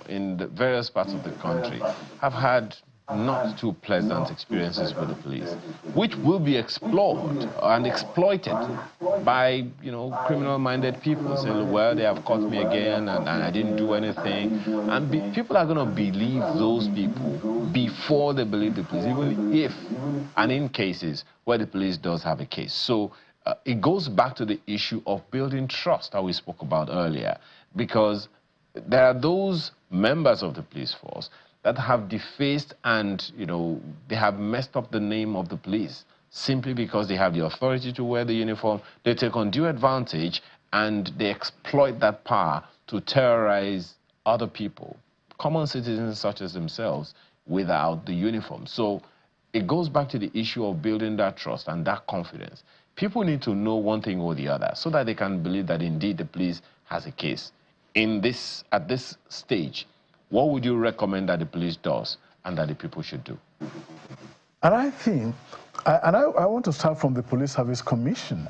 in the various parts of the country have had not too pleasant experiences with the police, which will be explored and exploited by, criminal-minded people saying, well, they have caught me again and I didn't do anything. And people are going to believe those people before they believe the police, even if, and in cases where the police does have a case. So it goes back to the issue of building trust that we spoke about earlier, because there are those members of the police force that have defaced and, they have messed up the name of the police simply because they have the authority to wear the uniform. They take undue advantage and they exploit that power to terrorize other people, common citizens such as themselves, without the uniform. So it goes back to the issue of building that trust and that confidence. People need to know one thing or the other so that they can believe that indeed the police has a case. At this stage, what would you recommend that the police does and that the people should do? And I think, I want to start from the Police Service Commission.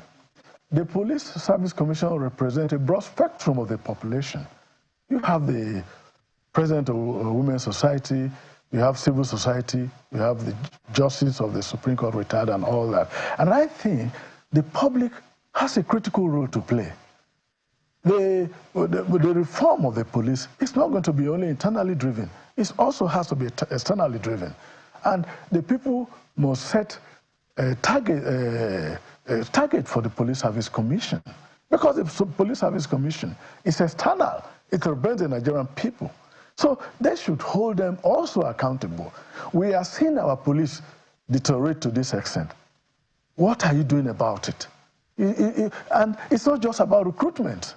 The Police Service Commission represents a broad spectrum of the population. You have the President of Women's Society, you have civil society, you have the Justice of the Supreme Court retired and all that. And I think the public has a critical role to play. The reform of the police is not going to be only internally driven. It also has to be externally driven. And the people must set a target for the Police Service Commission. Because the Police Service Commission is external. It represents the Nigerian people. So they should hold them also accountable. We are seeing our police deteriorate to this extent. What are you doing about it? And it's not just about recruitment.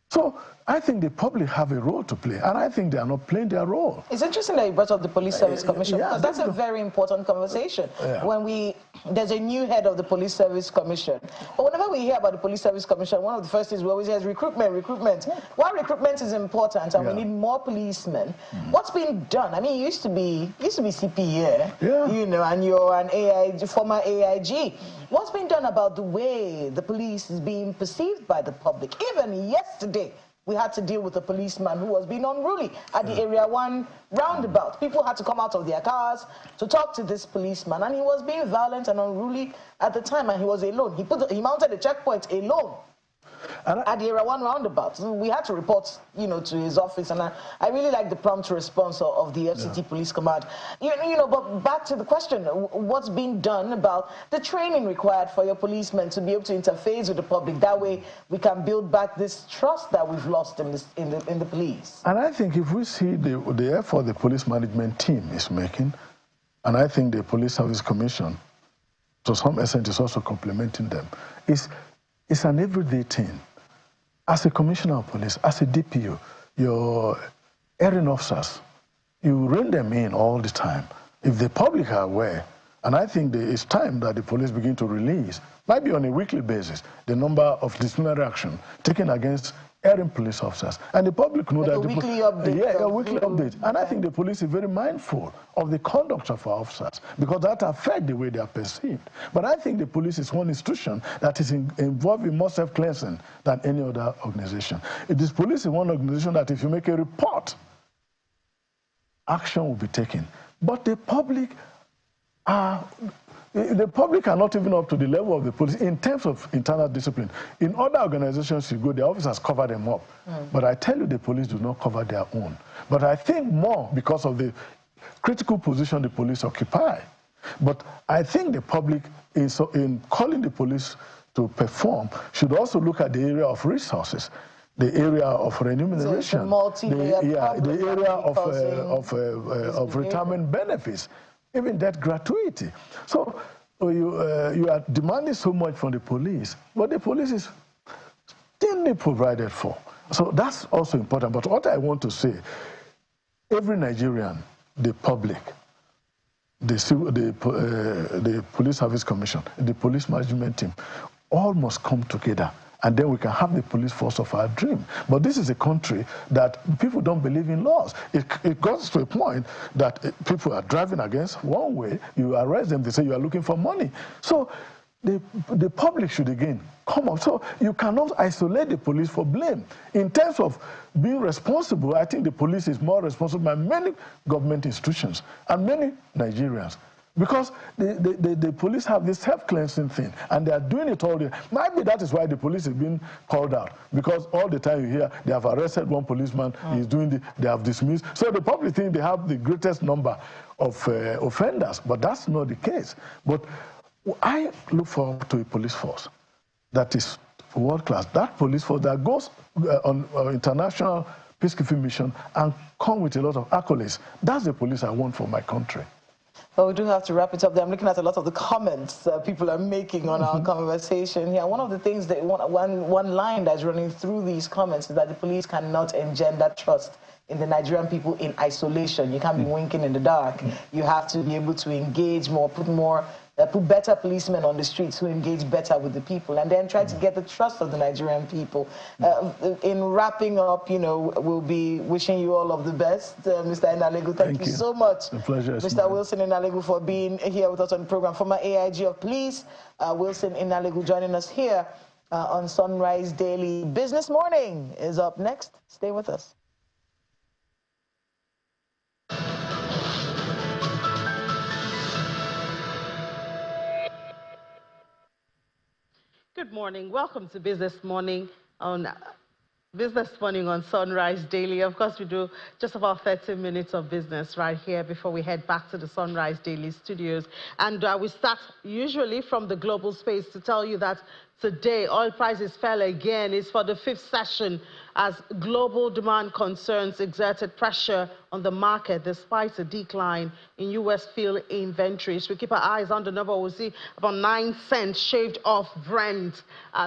So I think the public have a role to play, and I think they are not playing their role. It's interesting that you brought up the Police Service Commission, yeah, because that's a very important conversation. Yeah. When there's a new head of the Police Service Commission, but whenever we hear about the Police Service Commission, one of the first things we always hear is recruitment. While recruitment is important and we need more policemen, what's been done? I mean, you used to be CPA, you know, and you're an former AIG. What's been done about the way the police is being perceived by the public? Even yesterday, we had to deal with a policeman who was being unruly at the Area 1 roundabout. People had to come out of their cars to talk to this policeman, and he was being violent and unruly at the time, and he was alone. He mounted a checkpoint alone at the Area 1 roundabout. So we had to report, you know, to his office, and I really like the prompt response of the FCT Police Command. You know, but back to the question, what's being done about the training required for your policemen to be able to interface with the public? That way we can build back this trust that we've lost in the police. And I think if we see the effort the police management team is making, and I think the Police Service Commission, to some extent, is also complementing them, it's an everyday thing. As a commissioner of police, as a DPO, your erring officers, you rein them in all the time. If the public are aware, and I think it's time that the police begin to release, maybe on a weekly basis, the number of disciplinary action taken against erring police officers. And the public know that... A weekly update. Yeah, a weekly update. And I think the police is very mindful of the conduct of our officers, because that affects the way they are perceived. But I think the police is one institution that is involved in more self-cleansing than any other organization. This police is one organization that if you make a report, action will be taken. But the public are not even up to the level of the police in terms of internal discipline. In other organizations you go, the officers cover them up. But I tell you, the police do not cover their own. But I think more because of the critical position the police occupy. But I think the public, in calling the police to perform, should also look at the area of resources, the area of remuneration, the area of retirement benefits, even that gratuity. So you are demanding so much from the police, but the police is still provided for. So that's also important. But what I want to say, every Nigerian, the public, the Police Service Commission, the police management team, all must come together, and then we can have the police force of our dream. But this is a country that people don't believe in laws. It goes to a point that people are driving against one way, you arrest them, they say you are looking for money. So the public should again come up. So you cannot isolate the police for blame. In terms of being responsible, I think the police is more responsible than many government institutions and many Nigerians. Because the police have this self-cleansing thing, and they are doing it all the time. Maybe that is why the police is being called out, because all the time you hear they have arrested one policeman, he's doing they have dismissed. So the public think they have the greatest number of offenders, but that's not the case. But I look forward to a police force that is world-class. That police force that goes on international peacekeeping mission and come with a lot of accolades. That's the police I want for my country. Well, we do have to wrap it up there. I'm looking at a lot of the comments people are making on our conversation here. One of the things that one line that's running through these comments is that the police cannot engender trust in the Nigerian people in isolation. You can't be winking in the dark. You have to be able to engage more, put better policemen on the streets who engage better with the people, and then try to get the trust of the Nigerian people. In wrapping up, we'll be wishing you all of the best. Mr. Inalegu, thank you so much. The pleasure is Mr. mine. Wilson Inalegu, for being here with us on the program. Former AIG of Police, Wilson Inalegu, joining us here on Sunrise Daily. Business Morning is up next. Stay with us. Good morning. Welcome to Business Morning on Sunrise Daily. Of course, we do just about 30 minutes of business right here before we head back to the Sunrise Daily studios. And we start usually from the global space to tell you that today oil prices fell again. It's for the 5th session as global demand concerns exerted pressure on the market despite a decline in U.S. fuel inventories. We keep our eyes on the number. We'll see about 9 cents shaved off Brent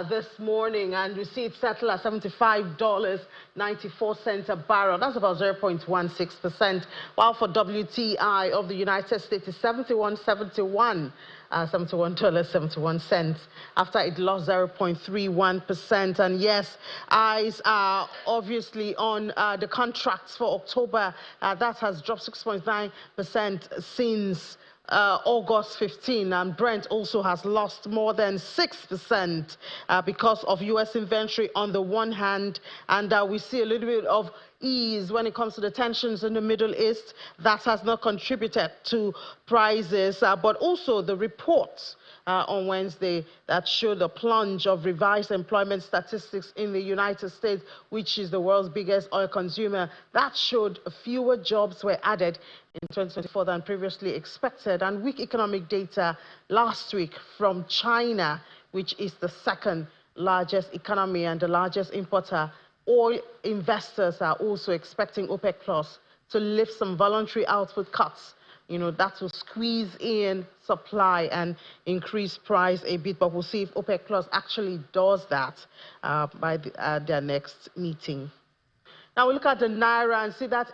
this morning, and we see it settle at $75.94 a barrel. That's about 0.16%. While for WTI of the United States is $71.71. $71.71 after it lost 0.31%. And yes, eyes are obviously on the contracts for October. That has dropped 6.9% since August 15, and Brent also has lost more than 6% because of U.S. inventory on the one hand, and we see a little bit of ease when it comes to the tensions in the Middle East. That has not contributed to prices, but also the reports on Wednesday that showed a plunge of revised employment statistics in the United States, which is the world's biggest oil consumer. That showed fewer jobs were added in 2024 than previously expected, and weak economic data last week from China, which is the 2nd largest economy and the largest importer. Oil investors are also expecting OPEC Plus to lift some voluntary output cuts. That will squeeze in supply and increase price a bit, but we'll see if OPEC Plus actually does that by their next meeting. Now we look at the Naira and see that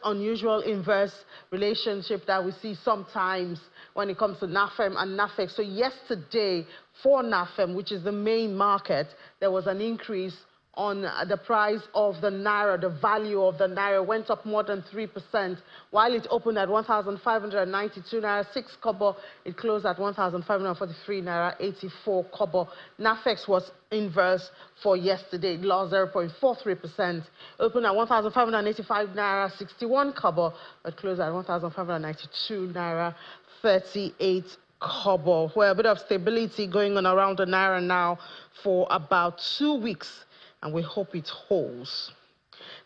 unusual inverse relationship that we see sometimes when it comes to NAFEM and NAFEX. So yesterday, for NAFEM, which is the main market, there was an increase on the price of the Naira. The value of the Naira went up more than 3%. While it opened at 1,592 Naira 6 kobo, it closed at 1,543 Naira 84 kobo. NAFEX was inverse for yesterday. It lost 0.43%. Opened at 1,585 Naira 61 kobo, but closed at 1,592 Naira 38 kobo. Where a bit of stability going on around the Naira now for about 2 weeks, and we hope it holds.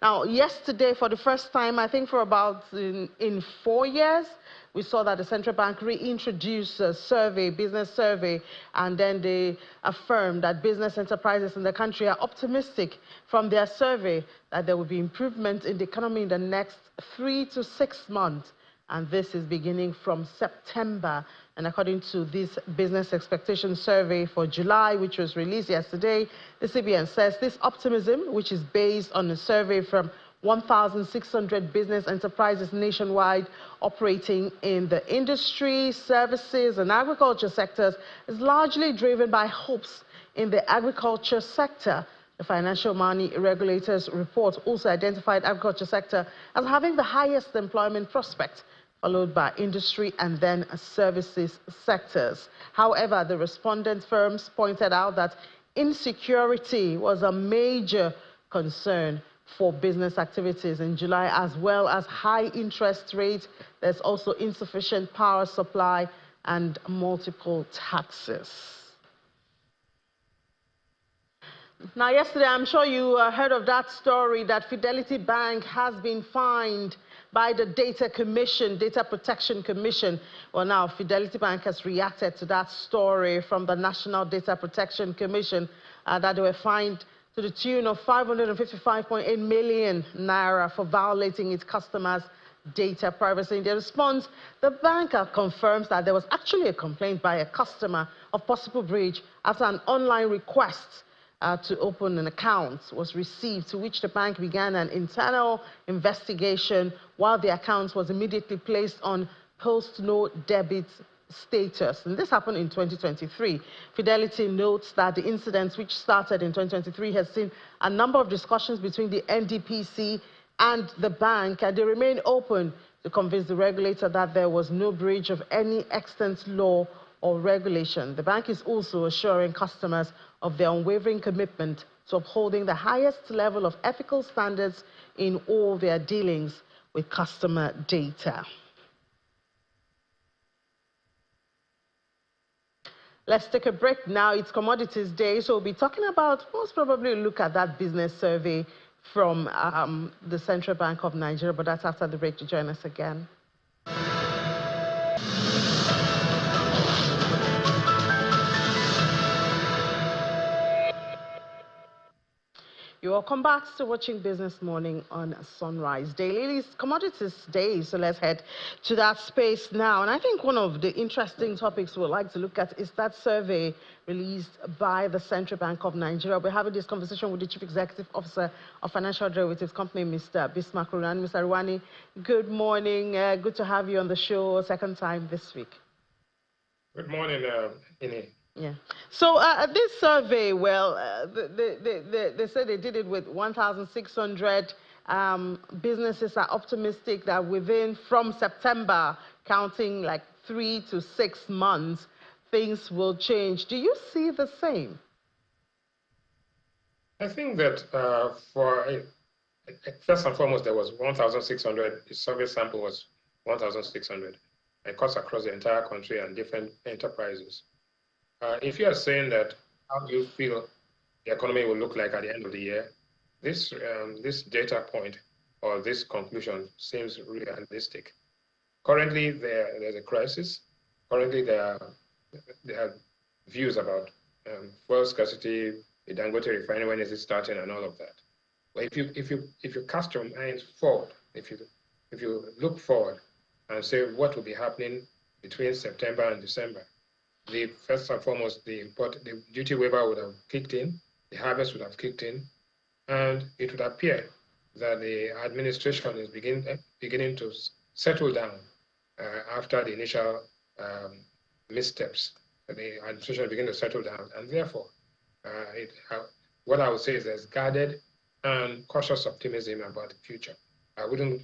Now, yesterday, for the first time, I think for about in 4 years, we saw that the central bank reintroduced a survey, business survey, and then they affirmed that business enterprises in the country are optimistic from their survey that there will be improvement in the economy in the next 3 to 6 months. And this is beginning from September. And according to this business expectation survey for July, which was released yesterday, the CBN says this optimism, which is based on a survey from 1,600 business enterprises nationwide operating in the industry, services, and agriculture sectors, is largely driven by hopes in the agriculture sector. The Financial Money Regulators report also identified agriculture sector as having the highest employment prospect, followed by industry and then services sectors. However, the respondent firms pointed out that insecurity was a major concern for business activities in July, as well as high interest rates. There's also insufficient power supply and multiple taxes. Now, yesterday, I'm sure you heard of that story that Fidelity Bank has been fined by the Data Protection Commission. Well, now Fidelity Bank has reacted to that story from the National Data Protection Commission that they were fined to the tune of 555.8 million naira for violating its customers' data privacy. In their response, the bank confirms that there was actually a complaint by a customer of possible breach after an online request to open an account was received, to which the bank began an internal investigation, while the account was immediately placed on post-no debit status. And this happened in 2023. Fidelity notes that the incident, which started in 2023, has seen a number of discussions between the NDPC and the bank, and they remain open to convince the regulator that there was no breach of any extant law or regulation. The bank is also assuring customers of their unwavering commitment to upholding the highest level of ethical standards in all their dealings with customer data. Let's take a break now. It's Commodities Day, so we'll be talking about, most probably look at that business survey from the Central Bank of Nigeria, but that's after the break. To join us again. You're welcome back to watching Business Morning on Sunrise Daily. It's Commodities Day, so let's head to that space now. And I think one of the interesting topics we'd like to look at is that survey released by the Central Bank of Nigeria. We're having this conversation with the Chief Executive Officer of Financial Derivatives Company, Mr. Bismarck Ruwani. Mr. Ruwani, good morning. Good to have you on the show, second time this week. Good morning, Ine. Yeah. So this survey, well, they said they did it with 1,600 businesses. Are optimistic that from September, counting like 3 to 6 months, things will change. Do you see the same? I think that first and foremost, there was 1,600. The survey sample was 1,600. It cuts across the entire country and different enterprises. If you are saying that, how do you feel the economy will look like at the end of the year? This data point or this conclusion seems realistic. Currently, there's a crisis. Currently, there are views about fuel scarcity, the Dangote refinery, when is it starting, and all of that. But if you cast your minds forward, if you look forward and say what will be happening between September and December, first and foremost, the duty waiver would have kicked in, the harvest would have kicked in, and it would appear that the administration is beginning to settle down after the initial missteps. The administration is beginning to settle down, and therefore, what I would say is there's guarded and cautious optimism about the future. I wouldn't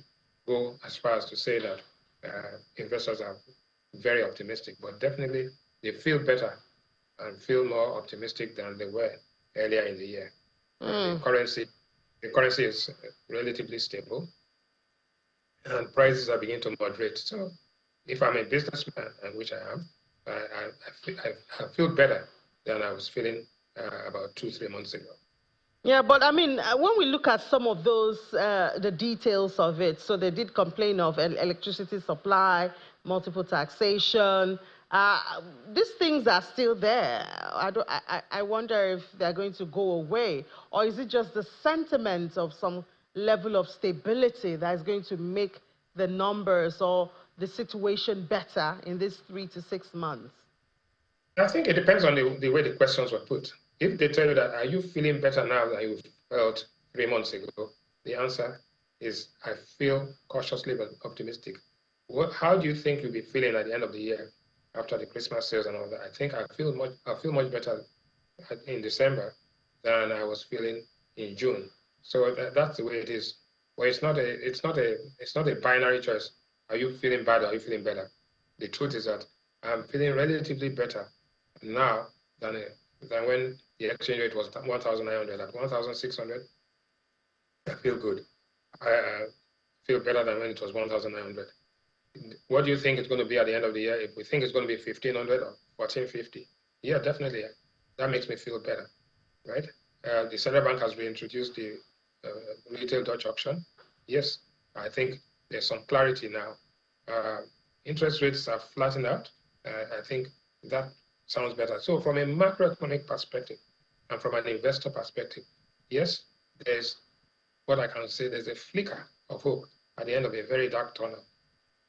go as far as to say that investors are very optimistic, but definitely they feel better and feel more optimistic than they were earlier in the year. The currency is relatively stable, and prices are beginning to moderate. So, if I'm a businessman, and which I am, I feel better than I was feeling about 2-3 months ago. Yeah, but I mean, when we look at some of those, the details of it, so they did complain of electricity supply, multiple taxation. These things are still there. I wonder if they're going to go away, or is it just the sentiment of some level of stability that is going to make the numbers or the situation better in these 3 to 6 months? I think it depends on the way the questions were put. If they tell you that, are you feeling better now than you felt 3 months ago? The answer is, I feel cautiously but optimistic. How do you think you'll be feeling at the end of the year after the Christmas sales and all that? I think I feel much better in December than I was feeling in June. So that's the way it is. Well, it's not a binary choice. Are you feeling bad or are you feeling better? The truth is that I'm feeling relatively better now than when the exchange rate was 1,900. At 1,600, I feel good. I feel better than when it was 1,900. What do you think it's going to be at the end of the year? If we think it's going to be 1,500 or 1,450, yeah, definitely. That makes me feel better, right? The central bank has reintroduced the retail Dutch auction. Yes, I think there's some clarity now. Interest rates are flattened out. I think that sounds better. So from a macroeconomic perspective and from an investor perspective, yes, there's what I can say, there's a flicker of hope at the end of a very dark tunnel.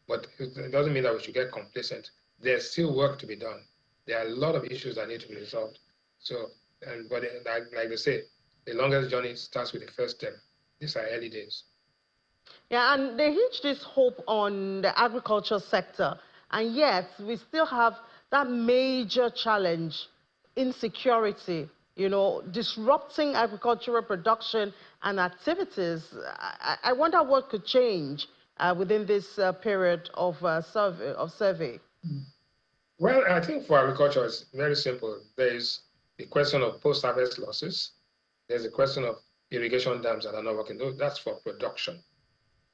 But it doesn't mean that we should get complacent. There's still work to be done. There are a lot of issues that need to be resolved. So, but like they say, the longest journey starts with the first step. These are early days. Yeah, and they hinge this hope on the agriculture sector, and yet we still have that major challenge, insecurity, disrupting agricultural production and activities. I wonder what could change within this period of survey. Well, I think for agriculture, it's very simple. There is the question of post-harvest losses. There's a question of irrigation dams that are not working. That's for production.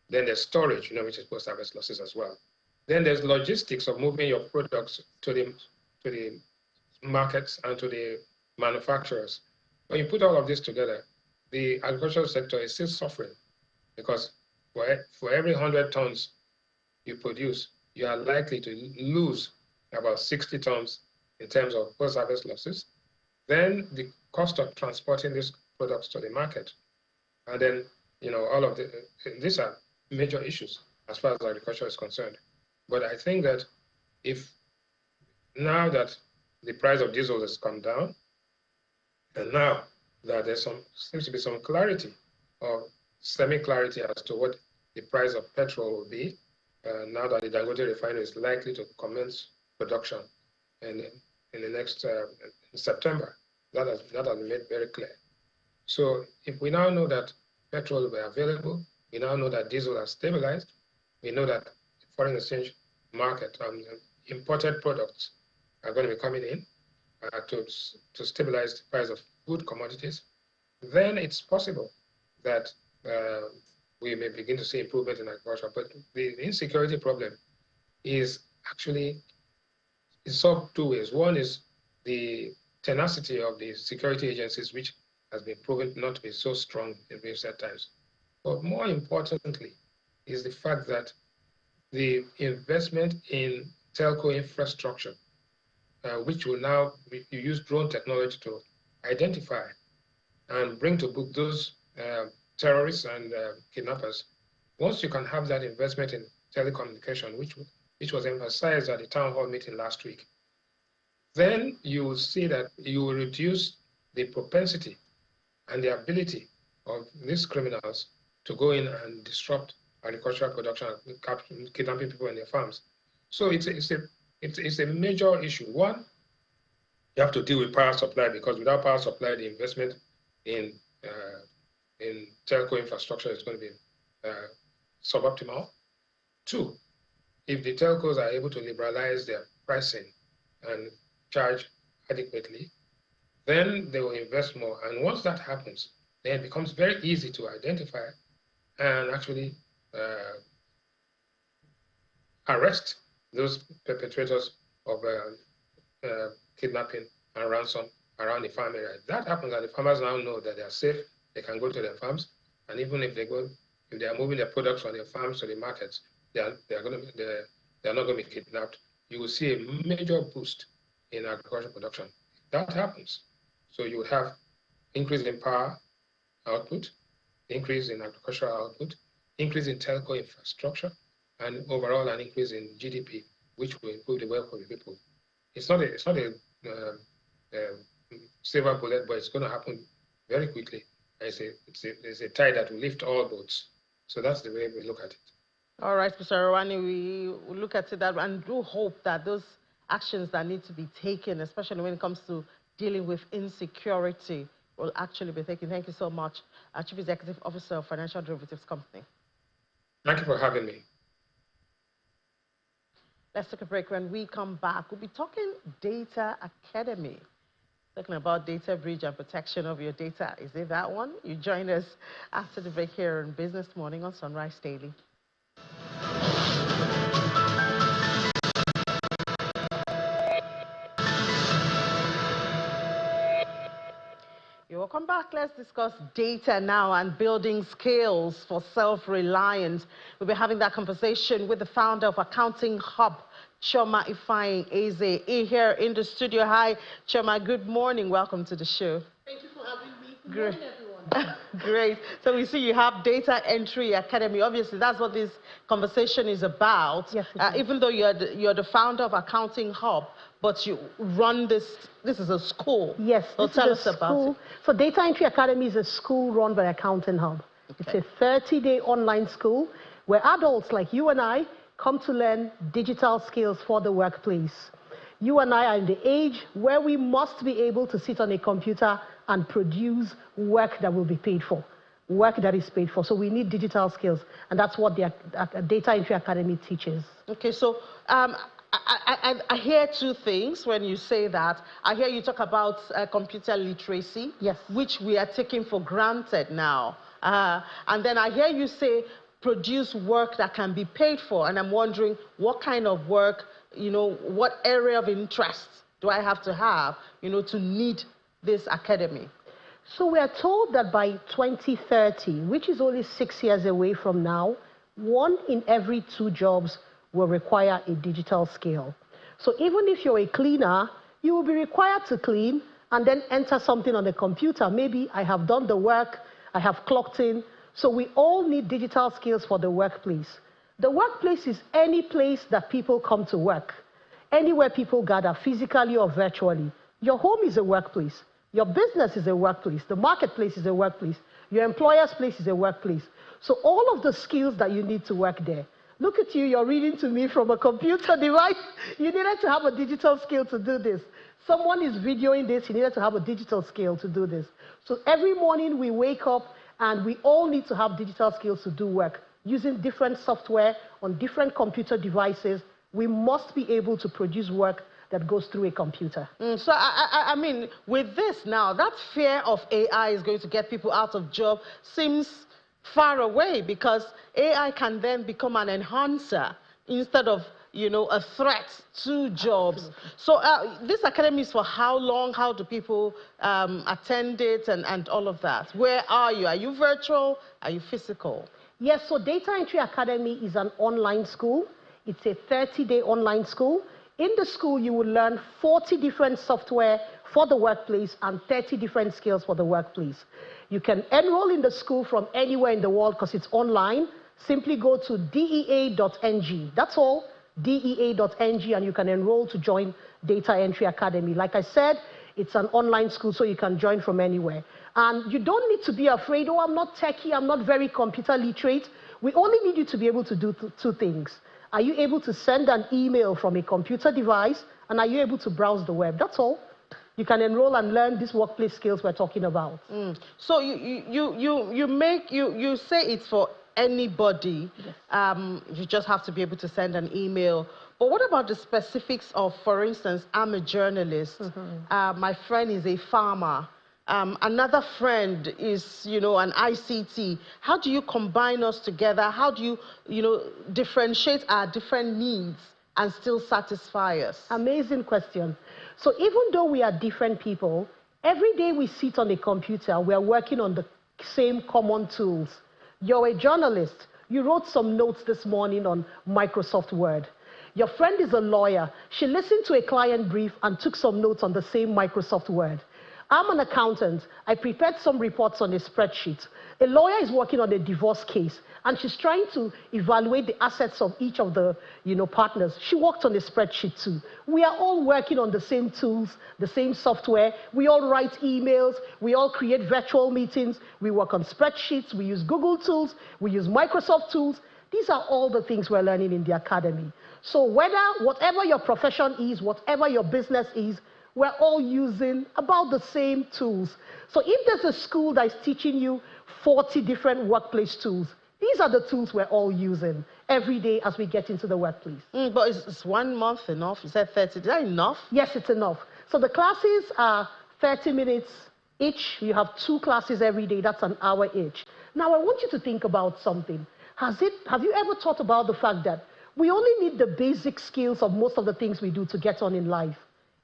Then there's storage, which is post-harvest losses as well. Then there's logistics of moving your products to the markets and to the manufacturers. When you put all of this together, the agricultural sector is still suffering because for every 100 tons you produce, you are likely to lose about 60 tons in terms of post-harvest losses. Then the cost of transporting these products to the market. And then, all of these are major issues as far as agriculture is concerned. But I think that if now that the price of diesel has come down, and now that there seems to be some clarity or semi-clarity as to what the price of petrol will be, now that the Dangote refinery is likely to commence production in the next in September, that has been made very clear. So if we now know that petrol will be available, we now know that diesel has stabilized, we know that the foreign exchange market imported products are going to be coming in to stabilize the price of good commodities, then it's possible that we may begin to see improvement in agriculture. But the insecurity problem is actually solved two ways. One is the tenacity of the security agencies, which has been proven not to be so strong in recent times. But more importantly is the fact that the investment in telco infrastructure, which will now you use drone technology to identify and bring to book those terrorists and kidnappers. Once you can have that investment in telecommunication, which was emphasized at the town hall meeting last week, then you will see that you will reduce the propensity and the ability of these criminals to go in and disrupt agricultural production and kidnapping people in their farms. So it's a major issue. One, you have to deal with power supply, because without power supply, the investment in telco infrastructure is going to be suboptimal. Two, if the telcos are able to liberalize their pricing and charge adequately, then they will invest more. And once that happens, then it becomes very easy to identify and actually arrest those perpetrators of kidnapping and ransom around the farm area. If that happens, and the farmers now know that they are safe, they can go to their farms, and even if they are moving their products from their farms to the markets, they are not going to be kidnapped. You will see a major boost in agricultural production. That happens. So you have increase in power output, increase in agricultural output, increase in telco infrastructure, and overall an increase in GDP, which will improve the welfare of the people. It's not a silver bullet, but it's going to happen very quickly. It's a tide that will lift all boats. So that's the way we look at it. All right, Mr. Arwani, we look at it and do hope that those actions that need to be taken, especially when it comes to dealing with insecurity, will actually be taken. Thank you so much, Chief Executive Officer of Financial Derivatives Company. Thank you for having me. Let's take a break. When we come back, we'll be talking Data Academy, talking about data breach and protection of your data. Is it that one? You join us after the break here on Business Morning on Sunrise Daily. Welcome back. Let's discuss data now and building skills for self-reliance. We'll be having that conversation with the founder of Accounting Hub, Chioma Ifeanyi Eze, here in the studio. Hi, Chioma. Good morning. Welcome to the show. Thank you for having me. Good morning, everyone. Great. So we see you have Data Entry Academy. Obviously, that's what this conversation is about. Yes, even though you're the founder of Accounting Hub, but you run this is a school. Yes, so tell us about it. So Data Entry Academy is a school run by Accounting Hub. Okay. It's a 30-day online school where adults like you and I come to learn digital skills for the workplace. You and I are in the age where we must be able to sit on a computer and produce work that will be paid for, work that is paid for. So we need digital skills, and that's what the Data Entry Academy teaches. Okay, so I hear two things when you say that. I hear you talk about computer literacy, yes, which we are taking for granted now. And then I hear you say produce work that can be paid for, and I'm wondering what kind of work, what area of interest do I have to need this academy? So we are told that by 2030, which is only 6 years away from now, 1 in every 2 jobs will require a digital skill. So even if you're a cleaner, you will be required to clean and then enter something on the computer. Maybe I have done the work, I have clocked in. So we all need digital skills for the workplace. The workplace is any place that people come to work, anywhere people gather, physically or virtually. Your home is a workplace. Your business is a workplace. The marketplace is a workplace. Your employer's place is a workplace. So all of the skills that you need to work there. Look at you, you're reading to me from a computer device. You needed to have a digital skill to do this. Someone is videoing this, you needed to have a digital skill to do this. So every morning we wake up and we all need to have digital skills to do work. Using different software on different computer devices, we must be able to produce work that goes through a computer. So, I mean, with this now, that fear of AI is going to get people out of job seems far away, because AI can then become an enhancer instead of, a threat to jobs. Absolutely. So this academy is for how long? How do people attend it and all of that? Where are you? Are you virtual? Are you physical? Yes, so Data Entry Academy is an online school. It's a 30-day online school. In the school, you will learn 40 different software for the workplace and 30 different skills for the workplace. You can enroll in the school from anywhere in the world because it's online. Simply go to dea.ng. That's all, dea.ng, and you can enroll to join Data Entry Academy. Like I said, it's an online school, so you can join from anywhere. And you don't need to be afraid, oh, I'm not techie, I'm not very computer literate. We only need you to be able to do 2 things. Are you able to send an email from a computer device? And are you able to browse the web? That's all. You can enroll and learn these workplace skills we're talking about. So you say it's for anybody. Yes. You just have to be able to send an email. But what about the specifics of, for instance, I'm a journalist. My friend is a farmer. Another friend is, an ICT. How do you combine us together? How do you, differentiate our different needs and still satisfy us? Amazing question. So even though we are different people, every day we sit on a computer, we are working on the same common tools. You're a journalist. You wrote some notes this morning on Microsoft Word. Your friend is a lawyer. She listened to a client brief and took some notes on the same Microsoft Word. I'm an accountant. I prepared some reports on a spreadsheet. A lawyer is working on a divorce case, and she's trying to evaluate the assets of each of the partners. She worked on a spreadsheet too. We are all working on the same tools, the same software. We all write emails. We all create virtual meetings. We work on spreadsheets. We use Google tools. We use Microsoft tools. These are all the things we're learning in the academy. So whatever your profession is, whatever your business is, we're all using about the same tools. So if there's a school that is teaching you 40 different workplace tools, these are the tools we're all using every day as we get into the workplace. But is 1 month enough? Is that 30? Is that enough? Yes, it's enough. So the classes are 30 minutes each. You have 2 classes every day. That's an hour each. Now, I want you to think about something. Have you ever thought about the fact that we only need the basic skills of most of the things we do to get on in life?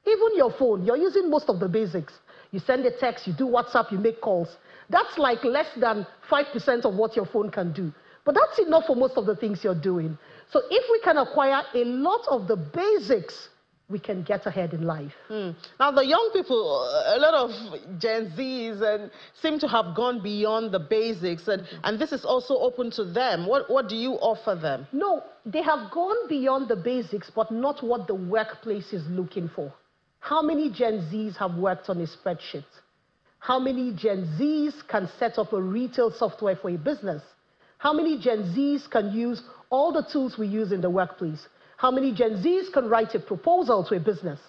Even your phone, you're using most of the basics. You send a text, you do WhatsApp, you make calls. That's like less than 5% of what your phone can do. But that's enough for most of the things you're doing. So if we can acquire a lot of the basics we can get ahead in life. Now, the young people, a lot of Gen Zs seem to have gone beyond the basics, and this is also open to them. What do you offer them? No, they have gone beyond the basics, but not what the workplace is looking for. How many Gen Zs have worked on a spreadsheet? How many Gen Zs can set up a retail software for a business? How many Gen Zs can use all the tools we use in the workplace? How many Gen Zs can write a proposal to a business?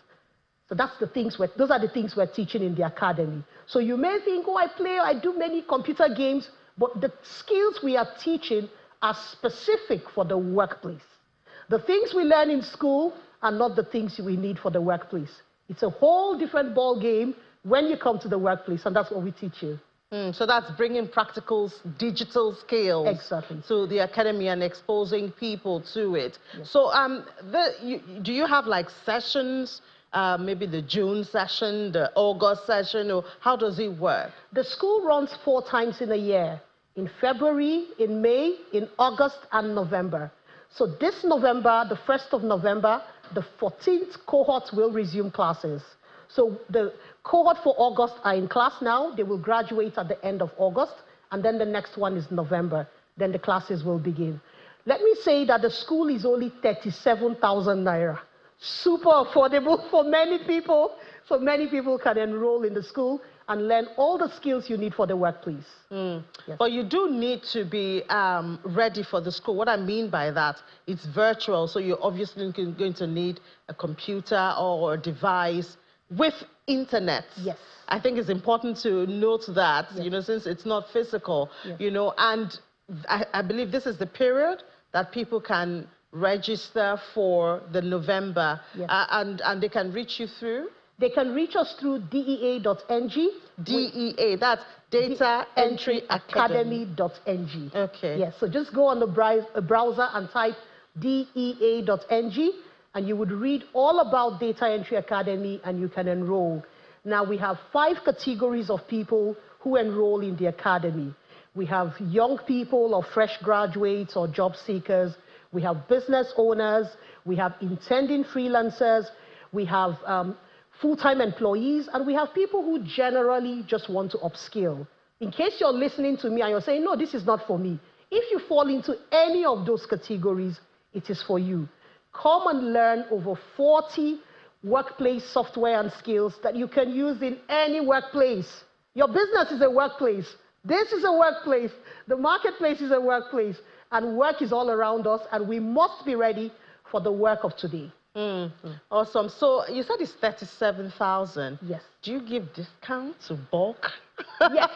So those are the things we're teaching in the academy. So you may think, oh, I do many computer games, but the skills we are teaching are specific for the workplace. The things we learn in school are not the things we need for the workplace. It's a whole different ball game when you come to the workplace, and that's what we teach you. So that's bringing practical digital skills Exactly. to the academy and exposing people to it. Yes. So do you have like sessions, maybe the June session, the August session, or how does it work? The school runs 4 times in a year, in February, in May, in August, and November. So this November, the 1st of November, the 14th cohort will resume classes. So the cohort for August are in class now. They will graduate at the end of August, and then the next one is November. Then the classes will begin. Let me say that the school is only 37,000 naira. Super affordable for many people, so many people can enroll in the school and learn all the skills you need for the workplace. Yes. But you do need to be ready for the school. What I mean by that, it's virtual, so you're obviously going to need a computer or a device with internet. Yes. I think it's important to note that, Yes. since it's not physical, Yes. and I believe this is the period that people can register for the November, Yes. and they can reach you through? They can reach us through dea.ng. DEA, that's Data Entry Academy. Academy.ng. Okay. Yes, so just go on the browser and type dea.ng, and you would read all about Data Entry Academy, and you can enroll. Now, we have 5 categories of people who enroll in the academy. We have young people or fresh graduates or job seekers. We have business owners. We have intending freelancers. We have full-time employees, and we have people who generally just want to upskill. In case you're listening to me and you're saying, no, this is not for me, if you fall into any of those categories, it is for you. Come and learn over 40 workplace software and skills that you can use in any workplace. Your business is a workplace. This is a workplace. The marketplace is a workplace. And work is all around us, and we must be ready for the work of today. Awesome. So you said it's 37,000. Yes. Do you give discounts to bulk? Yes.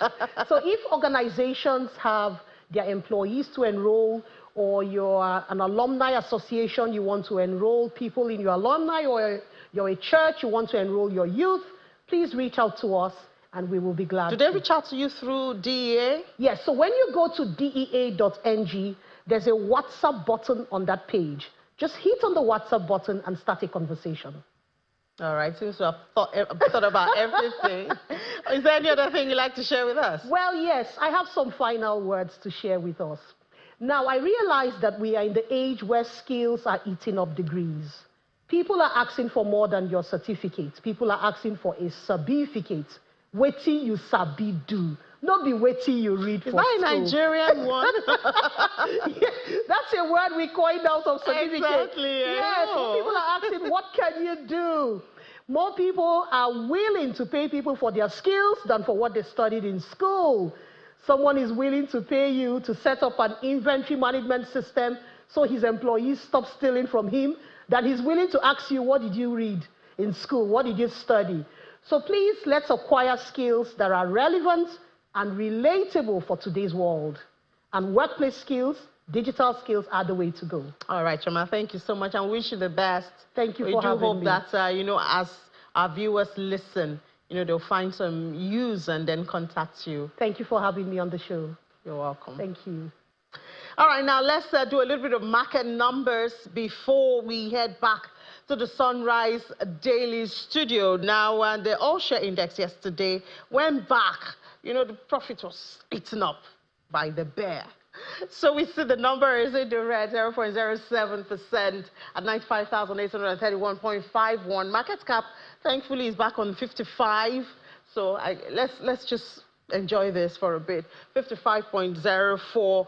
So if organizations have their employees to enroll, or you're an alumni association, you want to enroll people in your alumni, or you're a church, you want to enroll your youth, please reach out to us and we will be glad. Do they reach out to you through DEA? Yes. So when you go to dea.ng, there's a WhatsApp button on that page. Just hit on the WhatsApp button and start a conversation. All right, seems to have thought about everything. Is there any other thing you'd like to share with us? Well, yes, I have some final words to share with us. Now, I realize that we are in the age where skills are eating up degrees. People are asking for more than your certificate. People are asking for a certificate. Wetin you sabi do. Not be wetin you read for school. Is that a Nigerian one? Yeah, that's a word we coined out of certificate. Exactly. Yes, so people are asking, what can you do? More people are willing to pay people for their skills than for what they studied in school. Someone is willing to pay you to set up an inventory management system so his employees stop stealing from him, that he's willing to ask you, what did you read in school? What did you study? So please, let's acquire skills that are relevant and relatable for today's world. And workplace skills, digital skills are the way to go. All right, Choma, thank you so much, and wish you the best. Thank you for having me. We do hope that, as our viewers listen, they'll find some use and then contact you. Thank you for having me on the show. You're welcome. Thank you. All right, now let's do a little bit of market numbers before we head back to the Sunrise Daily Studio. Now, the all-share index yesterday went back. The profit was eaten up. by the bear. So we see the number is in the red, 0.07% at 95,831.51. Market cap, thankfully, is back on 55. So let's just enjoy this for a bit. 55.04.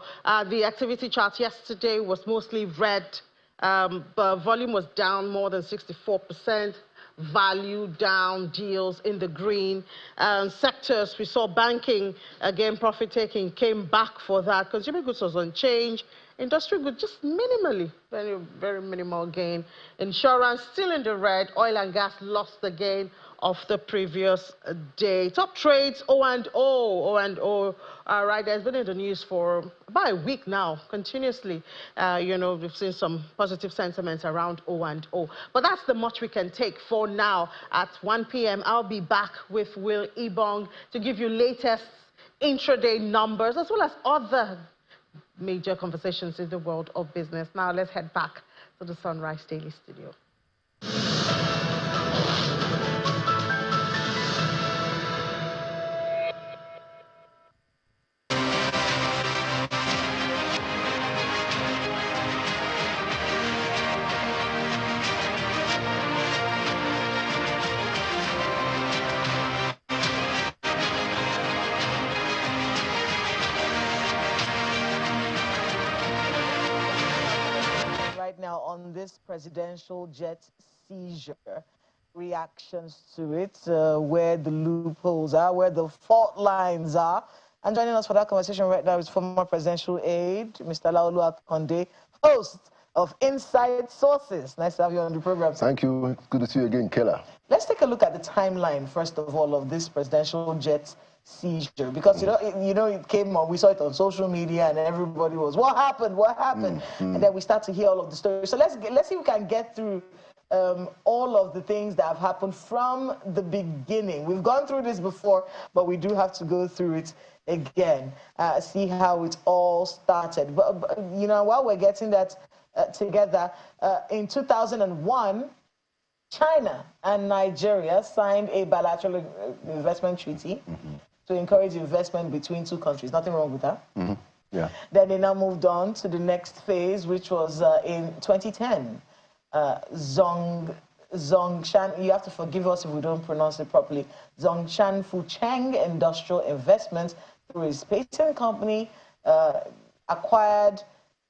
The activity chart yesterday was mostly red, but volume was down more than 64%. Value down, deals in the green. Sectors, we saw banking, again, profit taking came back for that. Consumer goods was unchanged. Industrial goods just minimally, very, very minimal gain. Insurance still in the red. Oil and gas lost the gain of the previous day. Top trades, O&O, right, there's been in the news for about a week now, continuously. You know, we've seen some positive sentiments around O&O. But that's the much we can take for now. At 1 p.m., I'll be back with Will Ebong to give you latest intraday numbers, as well as other major conversations in the world of business. Now let's head back to the Sunrise Daily Studio. Now on this presidential jet seizure, reactions to it, where the loopholes are, where the fault lines are. And joining us for that conversation right now is former presidential aide, Mr. Laolu Akonde, host of Inside Sources. Nice to have you on the program. Thank you. Good to see you again, Kela. Let's take a look at the timeline, first of all, of this presidential jet seizure, because it came on, we saw it on social media, and everybody was, what happened, and then we start to hear all of the stories. So let's see if we can get through all of the things that have happened from the beginning. We've gone through this before, but we do have to go through it again, see how it all started. But you know, while we're getting that together, in 2001, China and Nigeria signed a bilateral investment treaty to encourage investment between two countries. Nothing wrong with that. Yeah. Then they now moved on to the next phase, which was in 2010. Zongshan, you have to forgive us if we don't pronounce it properly, Zongshan Fucheng Industrial Investments, through his patent company, acquired,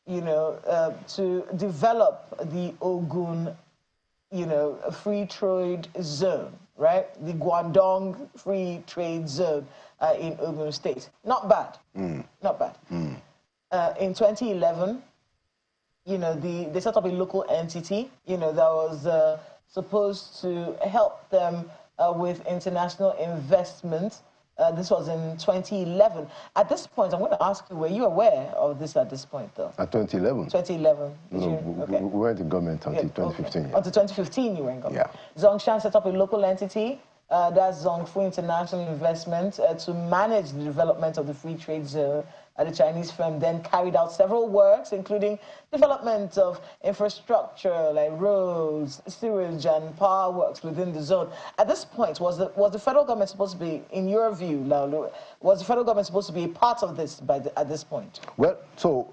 to develop the Ogun, free trade zone, right? The Guangdong Free Trade Zone in Ogun State. Not bad. Not bad. In 2011, they set up a local entity, that was supposed to help them with international investment. This was in 2011. At this point, I'm going to ask you, were you aware of this at this point, though? At 2011? 2011. No, we weren't in government until 2015. Okay. Until 2015, you were in government. Yeah. Zongshan set up a local entity, that's Zongfu International Investment, to manage the development of the free trade zone. The Chinese firm then carried out several works, including development of infrastructure like roads, sewage, and power works within the zone. At this point, was the federal government supposed to be, in your view, Laolu, was the federal government supposed to be a part of this at this point? Well, so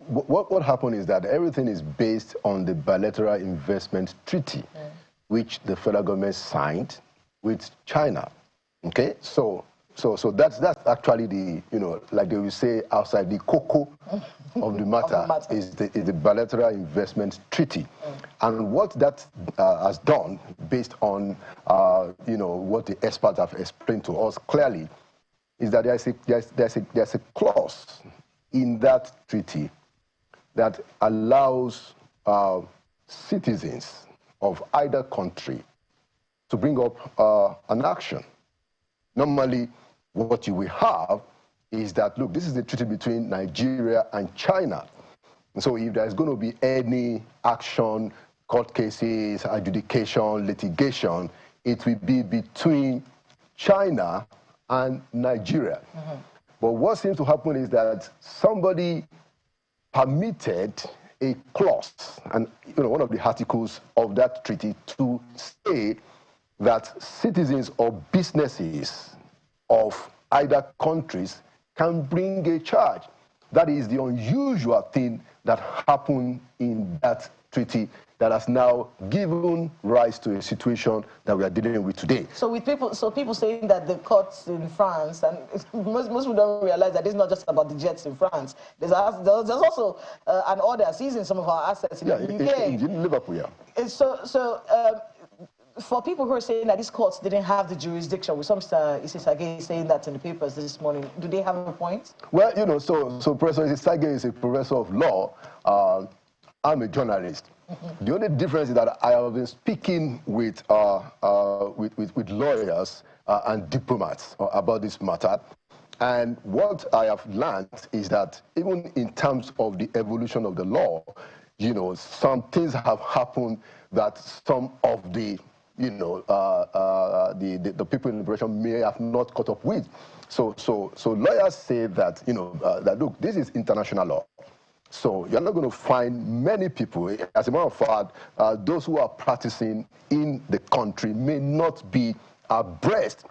what happened is that everything is based on the bilateral investment treaty, which the federal government signed with China. Okay, so that's actually the, like they will say outside, the cocoa of the matter, is the bilateral investment treaty. And what that has done, based on what the experts have explained to us clearly, is that there's a clause in that treaty that allows citizens of either country to bring up an action. Normally, what you will have is that, look, this is a treaty between Nigeria and China. And so if there's going to be any action, court cases, adjudication, litigation, it will be between China and Nigeria. But what seems to happen is that somebody permitted a clause, and one of the articles of that treaty, to say that citizens or businesses of either countries can bring a charge. That is the unusual thing that happened in that treaty that has now given rise to a situation that we are dealing with today. So with people saying that the courts in France, and most people don't realize that it's not just about the jets in France. There's also an order seizing some of our assets in the UK. In Liverpool, yeah. For people who are saying that these courts didn't have the jurisdiction, with some Isisage saying that in the papers this morning, do they have a point? Well, you know, so Professor Isisage is a professor of law. I'm a journalist. The only difference is that I have been speaking with lawyers and diplomats about this matter. And what I have learned is that even in terms of the evolution of the law, you know, some things have happened that some of the, you know, the people in liberation may have not caught up with. So lawyers say that, you know, that look, this is international law. So you're not going to find many people. As a matter of fact, those who are practicing in the country may not be abreast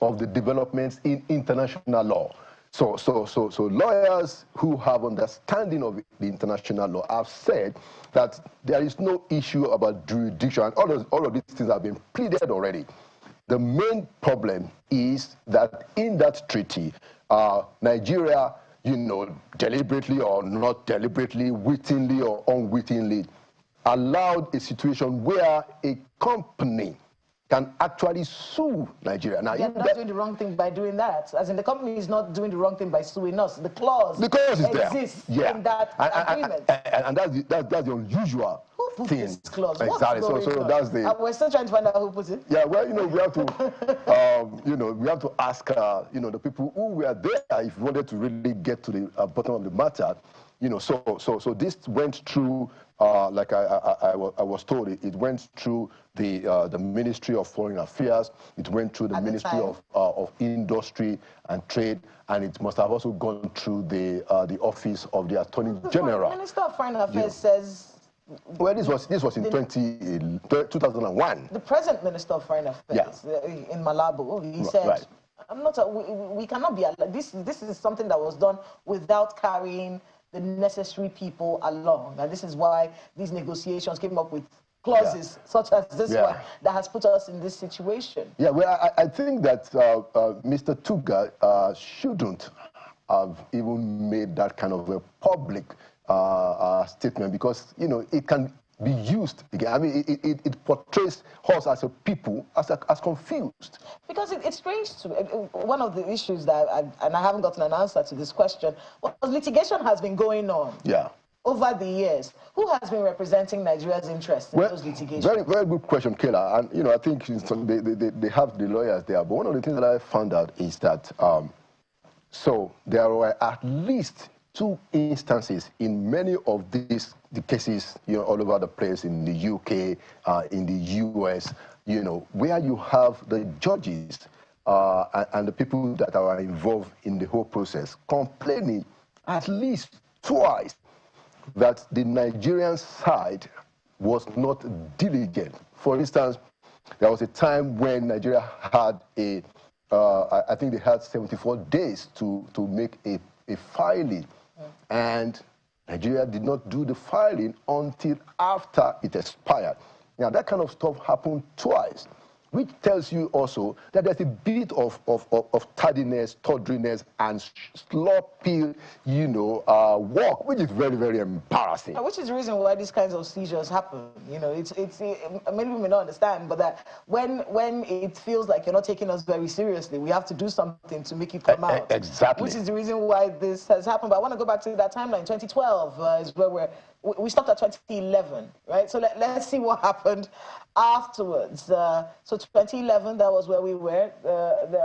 of the developments in international law. So lawyers who have understanding of the international law have said that there is no issue about jurisdiction. All of these things have been pleaded already. The main problem is that in that treaty, Nigeria, you know, deliberately or not deliberately, wittingly or unwittingly, allowed a situation where a company can actually sue Nigeria. Now, they're not doing the wrong thing by doing that. As in, the company is not doing the wrong thing by suing us. The clause exists in that agreement. And that's the unusual thing. This clause? Exactly. So that's the. We're still trying to find out who put it. Yeah. Well, you know, we have to, you know, we have to ask, you know, the people who were there if we wanted to really get to the bottom of the matter. You know, so this went through, like I was told, it went through the Ministry of Foreign Affairs, it went through the Ministry of Industry and Trade, and it must have also gone through the Office of the Attorney General. The Minister of Foreign Affairs says. Well, this was in 2001. The present Minister of Foreign Affairs in Malabo, he said. Right. I'm not. We cannot be. This is something that was done without carrying the necessary people along, and this is why these negotiations came up with clauses such as this one that has put us in this situation. Yeah, well, I think that Mr. Tuga shouldn't have even made that kind of a public statement, because, you know, it can be used again. I mean, it portrays us as a people as confused. Because it's strange to me. One of the issues that, and I haven't gotten an answer to this question, was litigation has been going on. Yeah. Over the years. Who has been representing Nigeria's interests in those litigations? Very, very good question, Kayla. And, you know, I think they have the lawyers there. But one of the things that I found out is that, so there were at least 2 instances in many of the cases, you know, all over the place, in the UK, in the US, you know, where you have the judges and the people that are involved in the whole process complaining at least twice that the Nigerian side was not diligent. For instance, there was a time when Nigeria had I think they had 74 days to make a filing. And Nigeria did not do the filing until after it expired. Now, that kind of stuff happened twice, which tells you also that there's a bit of tardiness, tawdriness, and sloppy, you know, work, which is very, very embarrassing. Which is the reason why these kinds of seizures happen. You know, many people may not understand, but that when it feels like you're not taking us very seriously, we have to do something to make you come out. Exactly. Which is the reason why this has happened. But I want to go back to that timeline. 2012 is where we stopped at 2011, right? So let's see what happened afterwards. So 2011, that was where we were.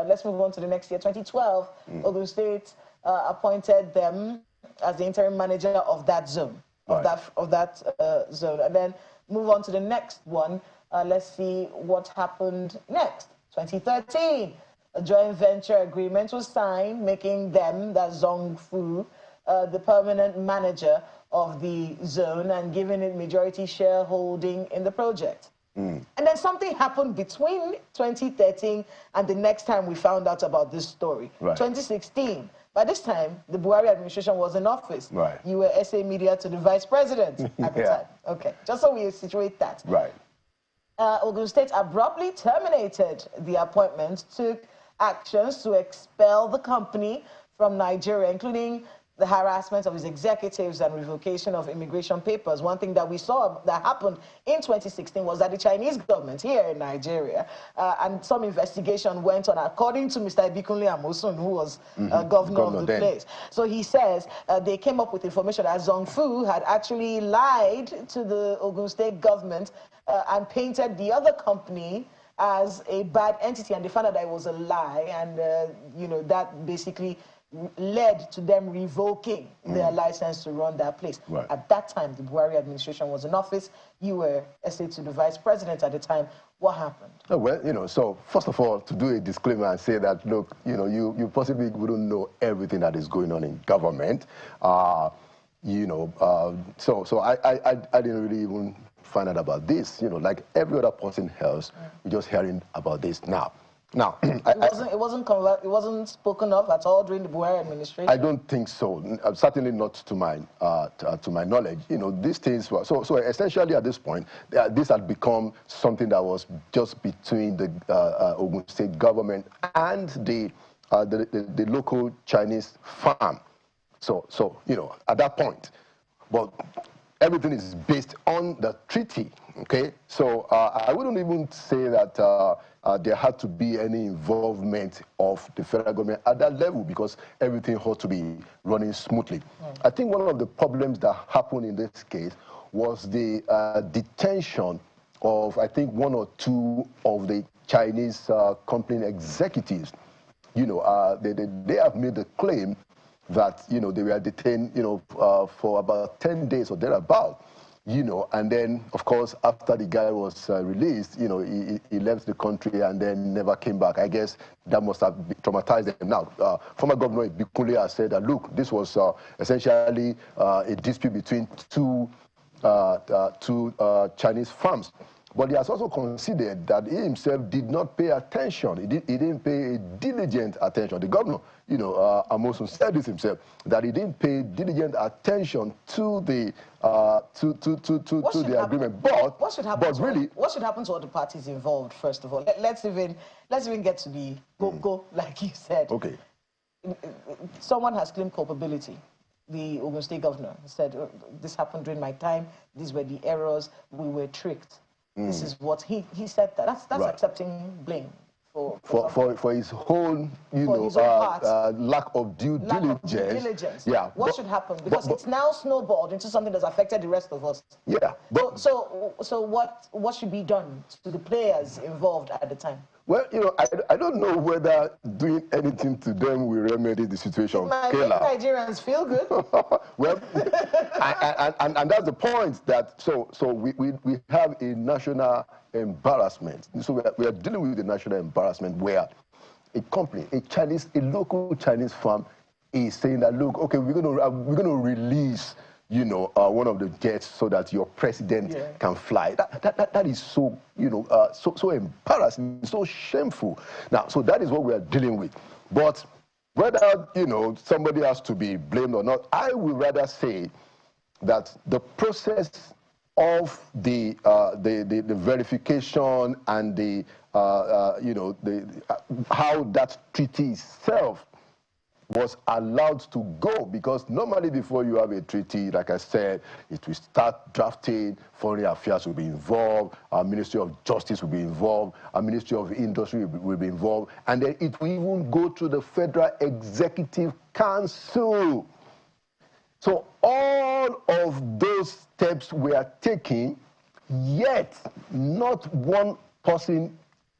Let's move on to the next year. 2012, Ogun State appointed them as the interim manager of that zone, zone. And then move on to the next one. Let's see what happened next. 2013, a joint venture agreement was signed, making them, that Zong Fu, the permanent manager of the zone and giving it majority shareholding in the project. And then something happened between 2013 and the next time we found out about this story, 2016. By this time, the Buhari administration was in office. You were SA Media to the vice president at the time. Okay, just so we situate that. Ogun State abruptly terminated the appointment, took actions to expel the company from Nigeria, including the harassment of his executives and revocation of immigration papers. One thing that we saw that happened in 2016 was that the Chinese government here in Nigeria, and some investigation went on, according to Mr. Ibikunle Amosun, who was governor of the place. So he says they came up with information that Zongfu had actually lied to the Ogun State government and painted the other company as a bad entity, and they found out that it was a lie, and you know, that basically led to them revoking their license to run that place. At that time, the Buhari administration was in office. You were SA to the vice president at the time. What happened? Oh, well, you know, so first of all, to do a disclaimer and say that, look, you know, you possibly wouldn't know everything that is going on in government. You know, so I didn't really even find out about this. You know, like every other person else, we're just hearing about this now. It wasn't spoken of at all during the Buhari administration. I don't think so. Certainly not to my knowledge. You know, these things were so essentially at this point, this had become something that was just between the Ogun State government and the local Chinese farm. So you know, at that point, but everything is based on the treaty. Okay, so I wouldn't even say that there had to be any involvement of the federal government at that level, because everything ought to be running smoothly. I think one of the problems that happened in this case was the detention of, I think, one or two of the Chinese company executives. You know, they have made the claim that, you know, they were detained, you know, for about 10 days or thereabout. You know, and then, of course, after the guy was released, you know, he left the country and then never came back. I guess that must have traumatized them. Now, former Governor Ibikunle has said that, look, this was essentially a dispute between two Chinese firms. But he has also considered that he himself did not pay attention. He didn't pay diligent attention. The governor, you know, Amosun said this himself, that he didn't pay diligent attention to the agreement. But what should happen to all the parties involved? First of all, let's even get to the go like you said. Okay. Someone has claimed culpability. The Ogun State governor said, "This happened during my time. These were the errors. We were tricked." This is what he said. That's accepting blame for his whole, you know, lack of due diligence. Yeah. What should happen? Because it's now snowballed into something that's affected the rest of us. Yeah. So what should be done to the players involved at the time? Well, you know, I don't know whether doing anything to them will remedy the situation. It might make Nigerians feel good. Well, and that's the point, that so we have a national embarrassment. So we are dealing with the national embarrassment where a company, a local Chinese firm is saying that, look, okay, we're gonna release, you know, one of the jets so that your president can fly. That is so, you know, so embarrassing, so shameful. Now, so that is what we are dealing with. But whether, you know, somebody has to be blamed or not, I would rather say that the process of the verification and the you know, how that treaty itself was allowed to go, because normally before you have a treaty, like I said, it will start drafting, foreign affairs will be involved, our Ministry of Justice will be involved, our Ministry of Industry will be involved, and then it will even go to the Federal Executive Council. So all of those steps were taken, yet not one person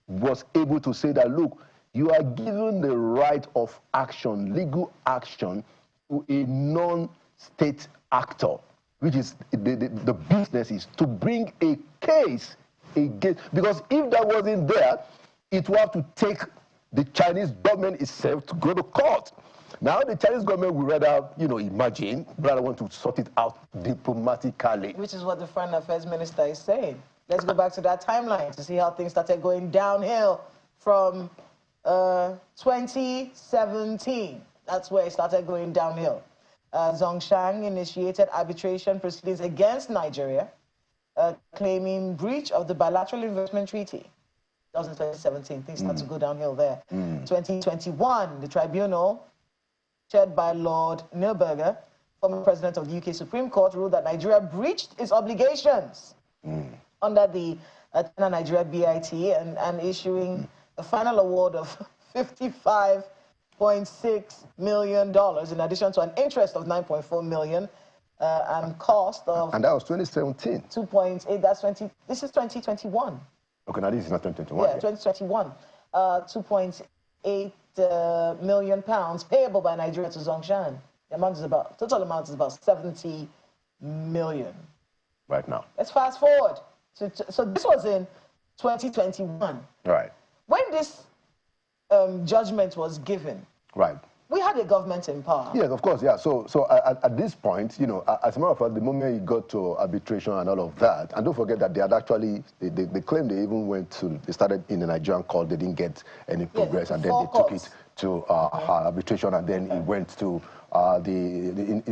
was able to say that, look, you are given the right of action, legal action, to a non-state actor, which is the business is to bring a case against, because if that wasn't there, it would have to take the Chinese government itself to go to court. Now the Chinese government would rather, you know, rather want to sort it out diplomatically. Which is what the Foreign Affairs Minister is saying. Let's go back to that timeline to see how things started going downhill from 2017. That's where it started going downhill. Zhongshan initiated arbitration proceedings against Nigeria, claiming breach of the bilateral investment treaty. That was in 2017. Things started to go downhill there. 2021, the tribunal, chaired by Lord Neuberger, former president of the UK Supreme Court, ruled that Nigeria breached its obligations under the Nigeria BIT and issuing a final award of $55.6 million in addition to an interest of $9.4 million and cost of... And that was 2017. 2.8, that's 20... This is 2021. Okay, now this is not 2021. Yeah, 2021. 2.8 million pounds payable by Nigeria to Zhongshan. The amount is about, total amount is about 70 million. Right now. Let's fast forward. So this was in 2021. Right. When this judgment was given, right, we had a government in power. Yes, of course, yeah. So at this point, you know, as a matter of fact, the moment you got to arbitration and all of that, and don't forget that they had actually, they claimed they even went to, they started in the Nigerian court, they didn't get any progress, and then they took it to arbitration, and then it went to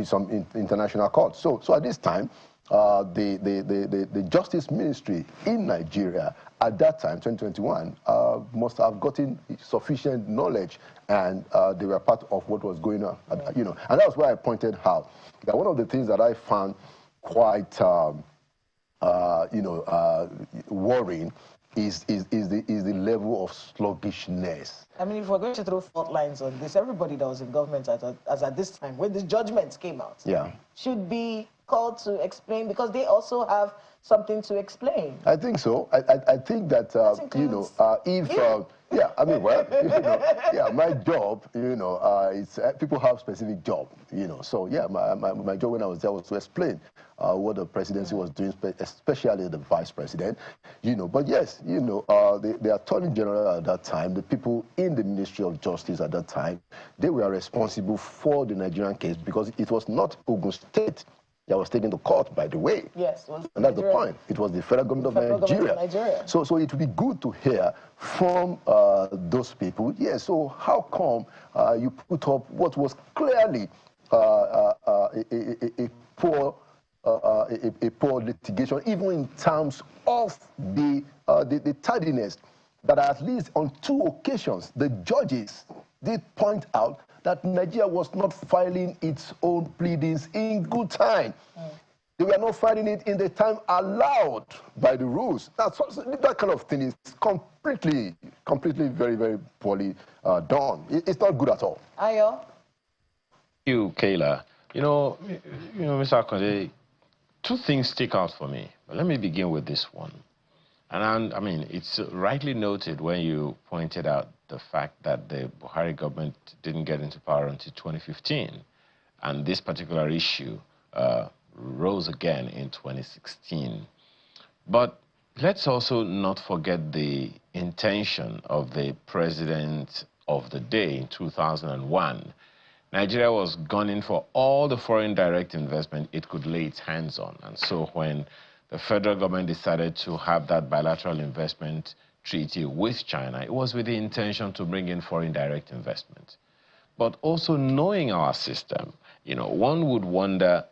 some international court. So at this time, the Justice Ministry in Nigeria at that time, 2021, must have gotten sufficient knowledge, and they were part of what was going on, you know. And that was why I pointed out that one of the things that I found quite, worrying is the level of sluggishness. I mean, if we're going to throw fault lines on this, everybody that was in government as at this time, when this judgment came out, should be called to explain, because they also have something to explain. I think so. I think that, you know, if, yeah, I mean, well, you know, yeah, my job, you know, it's, people have specific job, you know, so yeah, my job when I was there was to explain what the presidency was doing, especially the vice president, you know. But yes, you know, the Attorney General at that time, the people in the Ministry of Justice at that time, they were responsible for the Nigerian case, because it was not Ogun State that was taken to court, by the way. Yes. And that's the point. It was the federal government of Nigeria. So it would be good to hear from those people. Yes, so how come you put up what was clearly a poor litigation, even in terms of the tardiness, that at least on 2 occasions, the judges did point out that Nigeria was not filing its own pleadings in good time. They were not filing it in the time allowed by the rules. That kind of thing is completely very, very poorly done. It's not good at all. Ayo? You, Kayla. You know, Mr. Akonde, 2 things stick out for me. But let me begin with this one. And I mean, it's rightly noted when you pointed out the fact that the Buhari government didn't get into power until 2015. And this particular issue rose again in 2016. But let's also not forget the intention of the president of the day in 2001. Nigeria was gunning for all the foreign direct investment it could lay its hands on. And so when the federal government decided to have that bilateral investment treaty with China, it was with the intention to bring in foreign direct investment. But also knowing our system, you know, one would wonder,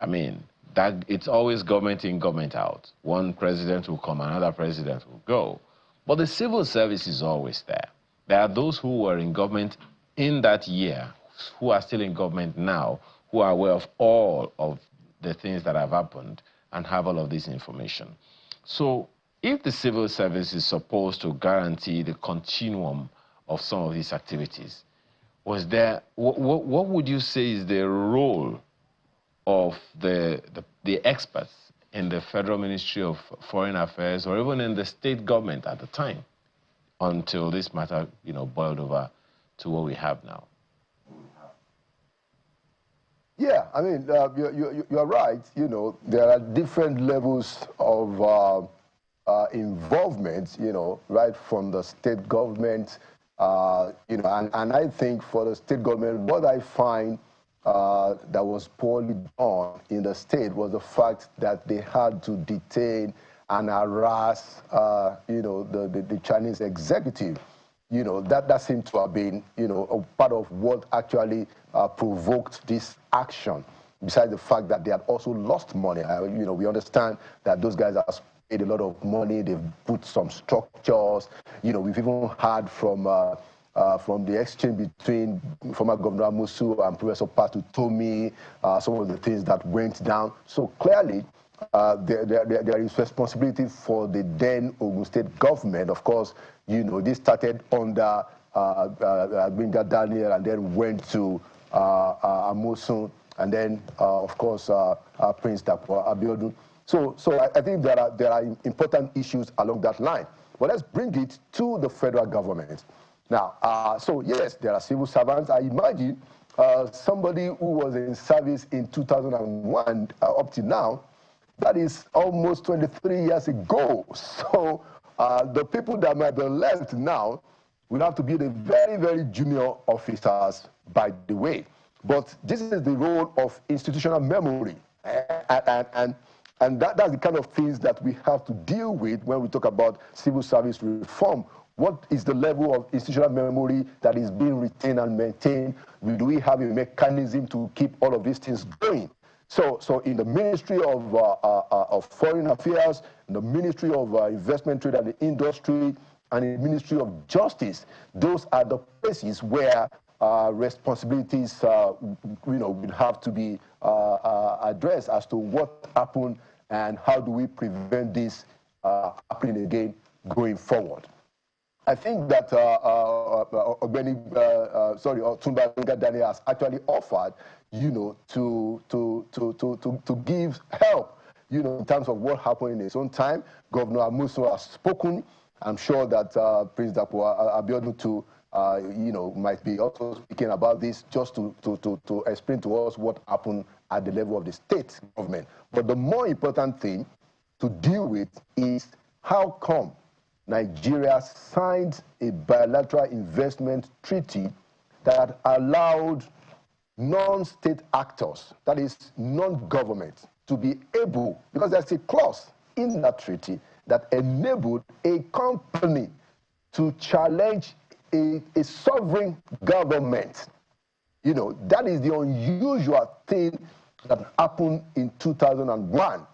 I mean, that it's always government in, government out. One president will come, another president will go. But the civil service is always there. There are those who were in government in that year, who are still in government now, who are aware of all of the things that have happened and have all of this information. So if the civil service is supposed to guarantee the continuum of some of these activities, was there, what would you say is the role of the experts in the Federal Ministry of Foreign Affairs, or even in the state government at the time, until this matter, you know, boiled over to what we have now? Yeah, I mean, you're right. You know, there are different levels of involvement, you know, right from the state government, you know, and I think for the state government, what I find that was poorly done in the state was the fact that they had to detain and harass, the Chinese executive. That seemed to have been, a part of what actually provoked this action, besides the fact that they had also lost money. We understand that those guys have paid a lot of money. They've put some structures. We've even heard from the exchange between former Governor Musu and Professor Patu Tomi, some of the things that went down. So clearly, there is responsibility for the then Ogun State government. Of course, this started under Gbenga Daniel and then went to Amosun, and then, of course, Prince Dapo Abiodun. So I think there are important issues along that line. But let's bring it to the federal government. Now, so yes, there are civil servants. I imagine somebody who was in service in 2001 up to now, that is almost 23 years ago. So the people that might be left now will have to be the very, very junior officers, by the way. But this is the role of institutional memory. And that's the kind of things that we have to deal with when we talk about civil service reform. What is the level of institutional memory that is being retained and maintained? Do we have a mechanism to keep all of these things going? So in the Ministry of Foreign Affairs, in the Ministry of Investment, Trade and Industry, and in the Ministry of Justice, those are the places where responsibilities will have to be addressed as to what happened and how do we prevent this happening again going forward. I think that Otunba Daniel has actually offered, to give help, in terms of what happened in his own time. Governor Amusu has spoken. I'm sure that Prince Dapo Abiodun too, might be also speaking about this, just to explain to us what happened at the level of the state government. But the more important thing to deal with is how come Nigeria signed a bilateral investment treaty that allowed non-state actors, that is non-government, to be able, because there's a clause in that treaty that enabled a company to challenge a sovereign government. That is the unusual thing that happened in 2001.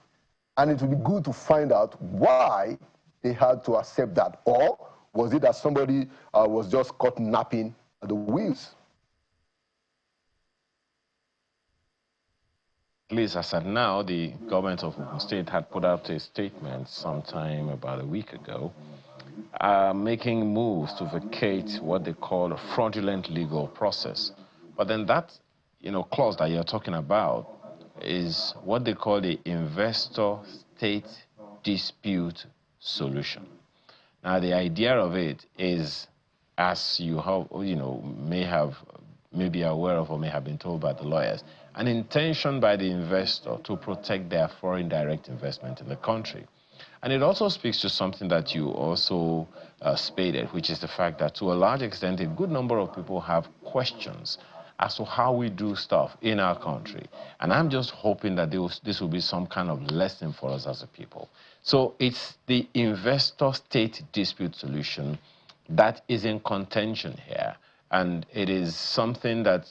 And it would be good to find out why they had to accept that. Or was it that somebody was just caught napping at the wheels? At least as at now, the government of Ogun State had put out a statement sometime about a week ago, making moves to vacate what they call a fraudulent legal process. But then that, clause that you're talking about is what they call the investor-state dispute solution. Now, the idea of it is, as you have, may be aware of or may have been told by the lawyers, an intention by the investor to protect their foreign direct investment in the country. And it also speaks to something that you also stated, which is the fact that to a large extent, a good number of people have questions as to how we do stuff in our country. And I'm just hoping that this will be some kind of lesson for us as a people. So it's the investor-state dispute solution that is in contention here. And it is something that,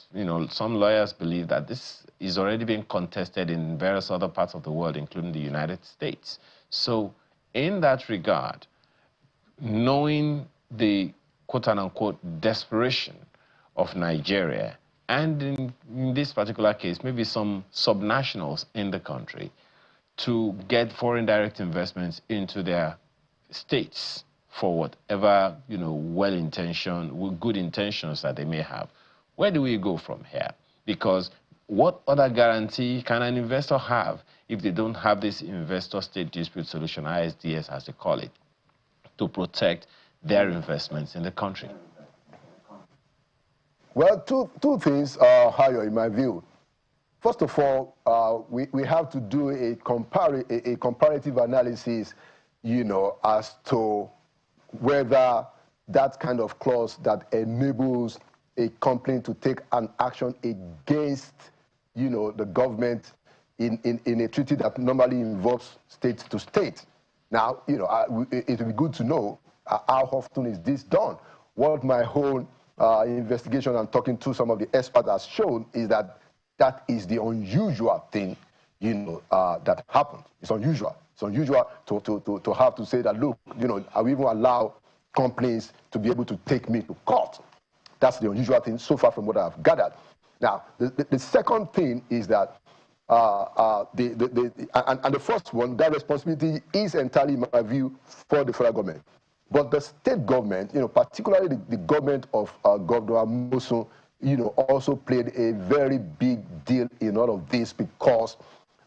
some lawyers believe that this is already being contested in various other parts of the world, including the United States. So in that regard, knowing the quote-unquote desperation of Nigeria, and in this particular case, maybe some subnationals in the country, to get foreign direct investments into their states for whatever, well-intentioned, good intentions that they may have. Where do we go from here? Because what other guarantee can an investor have if they don't have this investor-state dispute solution, ISDS as they call it, to protect their investments in the country? Well, two things, Hayo, in my view. First of all, we have to do a comparative analysis, as to whether that kind of clause that enables a company to take an action against, the government in a treaty that normally involves state to state, Now, you know, it would be good to know how often is this done. What my whole investigation and talking to some of the experts has shown is that that is the unusual thing, you know, that happens. It's unusual. It's unusual to have to say that, look, you know, I will even allow companies to be able to take me to court. That's the unusual thing so far from what I've gathered. Now, the second thing is that the first one, that responsibility is entirely, in my view, for the federal government. But the state government, you know, particularly the government of Governor Amosun, you know, also played a very big deal in all of this because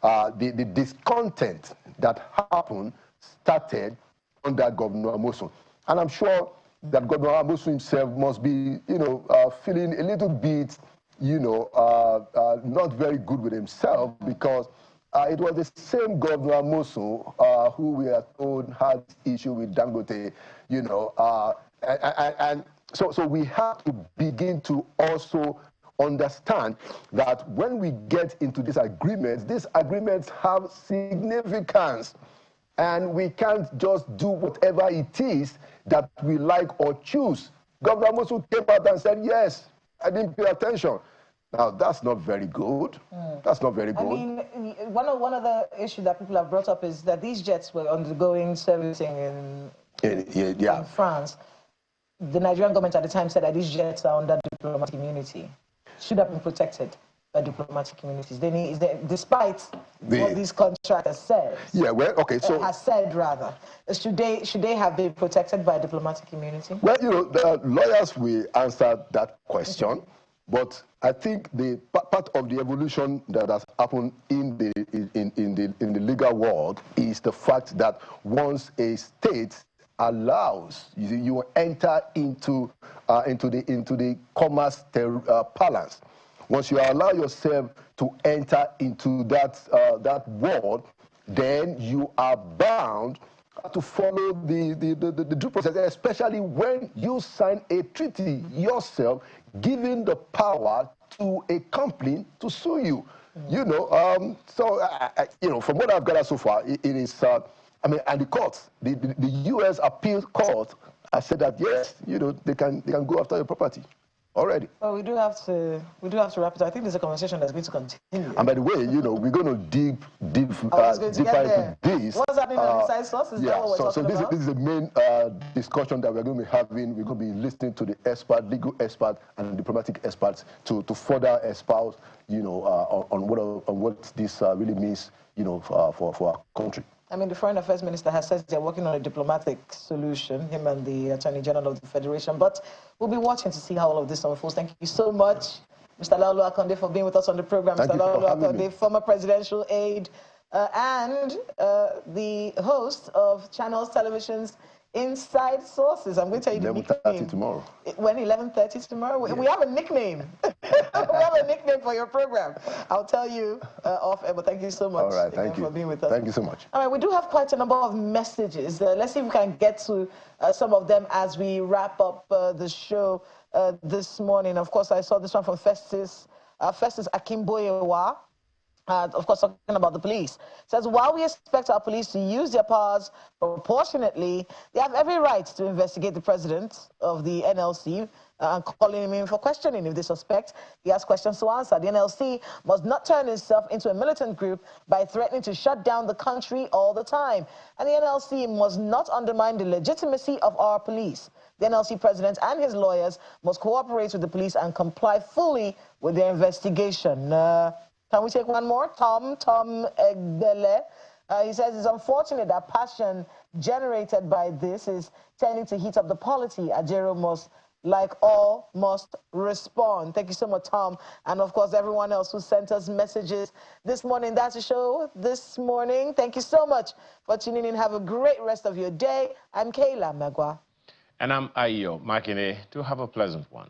the discontent that happened started under Governor Amosun. And I'm sure that Governor Amosun himself must be, you know, feeling a little bit, you know, not very good with himself because it was the same Governor Amosun who we are told had issue with Dangote, you know, and so we have to begin to also understand that when we get into these agreements have significance. And we can't just do whatever it is that we like or choose. Governor Amosun came out and said, yes, I didn't pay attention. Now, that's not very good. That's not very good. I mean, one of the issues that people have brought up is that these jets were undergoing servicing in France. The Nigerian government at the time said that these jets are under diplomatic immunity, should have been protected by diplomatic communities. They need, despite what these contractors said. Yeah, well, okay, so has said rather, should they have been protected by diplomatic immunity? Well, you know, the lawyers will answer that question, but I think the part of the evolution that has happened in the legal world is the fact that once a state allows you enter into the commerce balance. Once you allow yourself to enter into that world, then you are bound to follow the due process, especially when you sign a treaty yourself, giving the power to a company to sue you. You know, you know, from what I've gathered so far, it is. I mean, and the courts, the U.S. appeal court, has said that yes, you know, they can go after your property already. Well, we do have to wrap it up. I think there's a conversation that's going to continue. And by the way, you know, we're going to dig deeper into this. What's happening on the side sources? Yeah, so this is the main discussion that we're going to be having. We're going to be listening to the legal experts and diplomatic experts to further espouse, you know, on what this really means, you know, for our country. I mean, the Foreign Affairs Minister has said they're working on a diplomatic solution, him and the Attorney General of the Federation. But we'll be watching to see how all of this unfolds. Thank you so much, Mr. Laolu Akonde, for being with us on the program. Mr. Laolu Akonde, former presidential aide and the host of Channels Television's Inside Sources. I'm going to tell you the nickname. 11:30 tomorrow. When 11:30 tomorrow? Yeah. We have a nickname. We have a nickname for your program. I'll tell you off air, but thank you so much. All right, thank you for being with us. Thank you so much. All right, we do have quite a number of messages. Let's see if we can get to some of them as we wrap up the show this morning. Of course, I saw this one from Festus Akimboyewa. Of course, talking about the police. It says, while we expect our police to use their powers proportionately, they have every right to investigate the president of the NLC and calling him in for questioning if they suspect he has questions to answer. The NLC must not turn itself into a militant group by threatening to shut down the country all the time. And the NLC must not undermine the legitimacy of our police. The NLC president and his lawyers must cooperate with the police and comply fully with their investigation. Can we take one more? Tom Egbele. He says it's unfortunate that passion generated by this is tending to heat up the polity. Ajaero must, like all, must respond. Thank you so much, Tom. And of course, everyone else who sent us messages this morning. That's the show this morning. Thank you so much for tuning in. Have a great rest of your day. I'm Kayla Megwa. And I'm Ajaero Makine. Do have a pleasant one.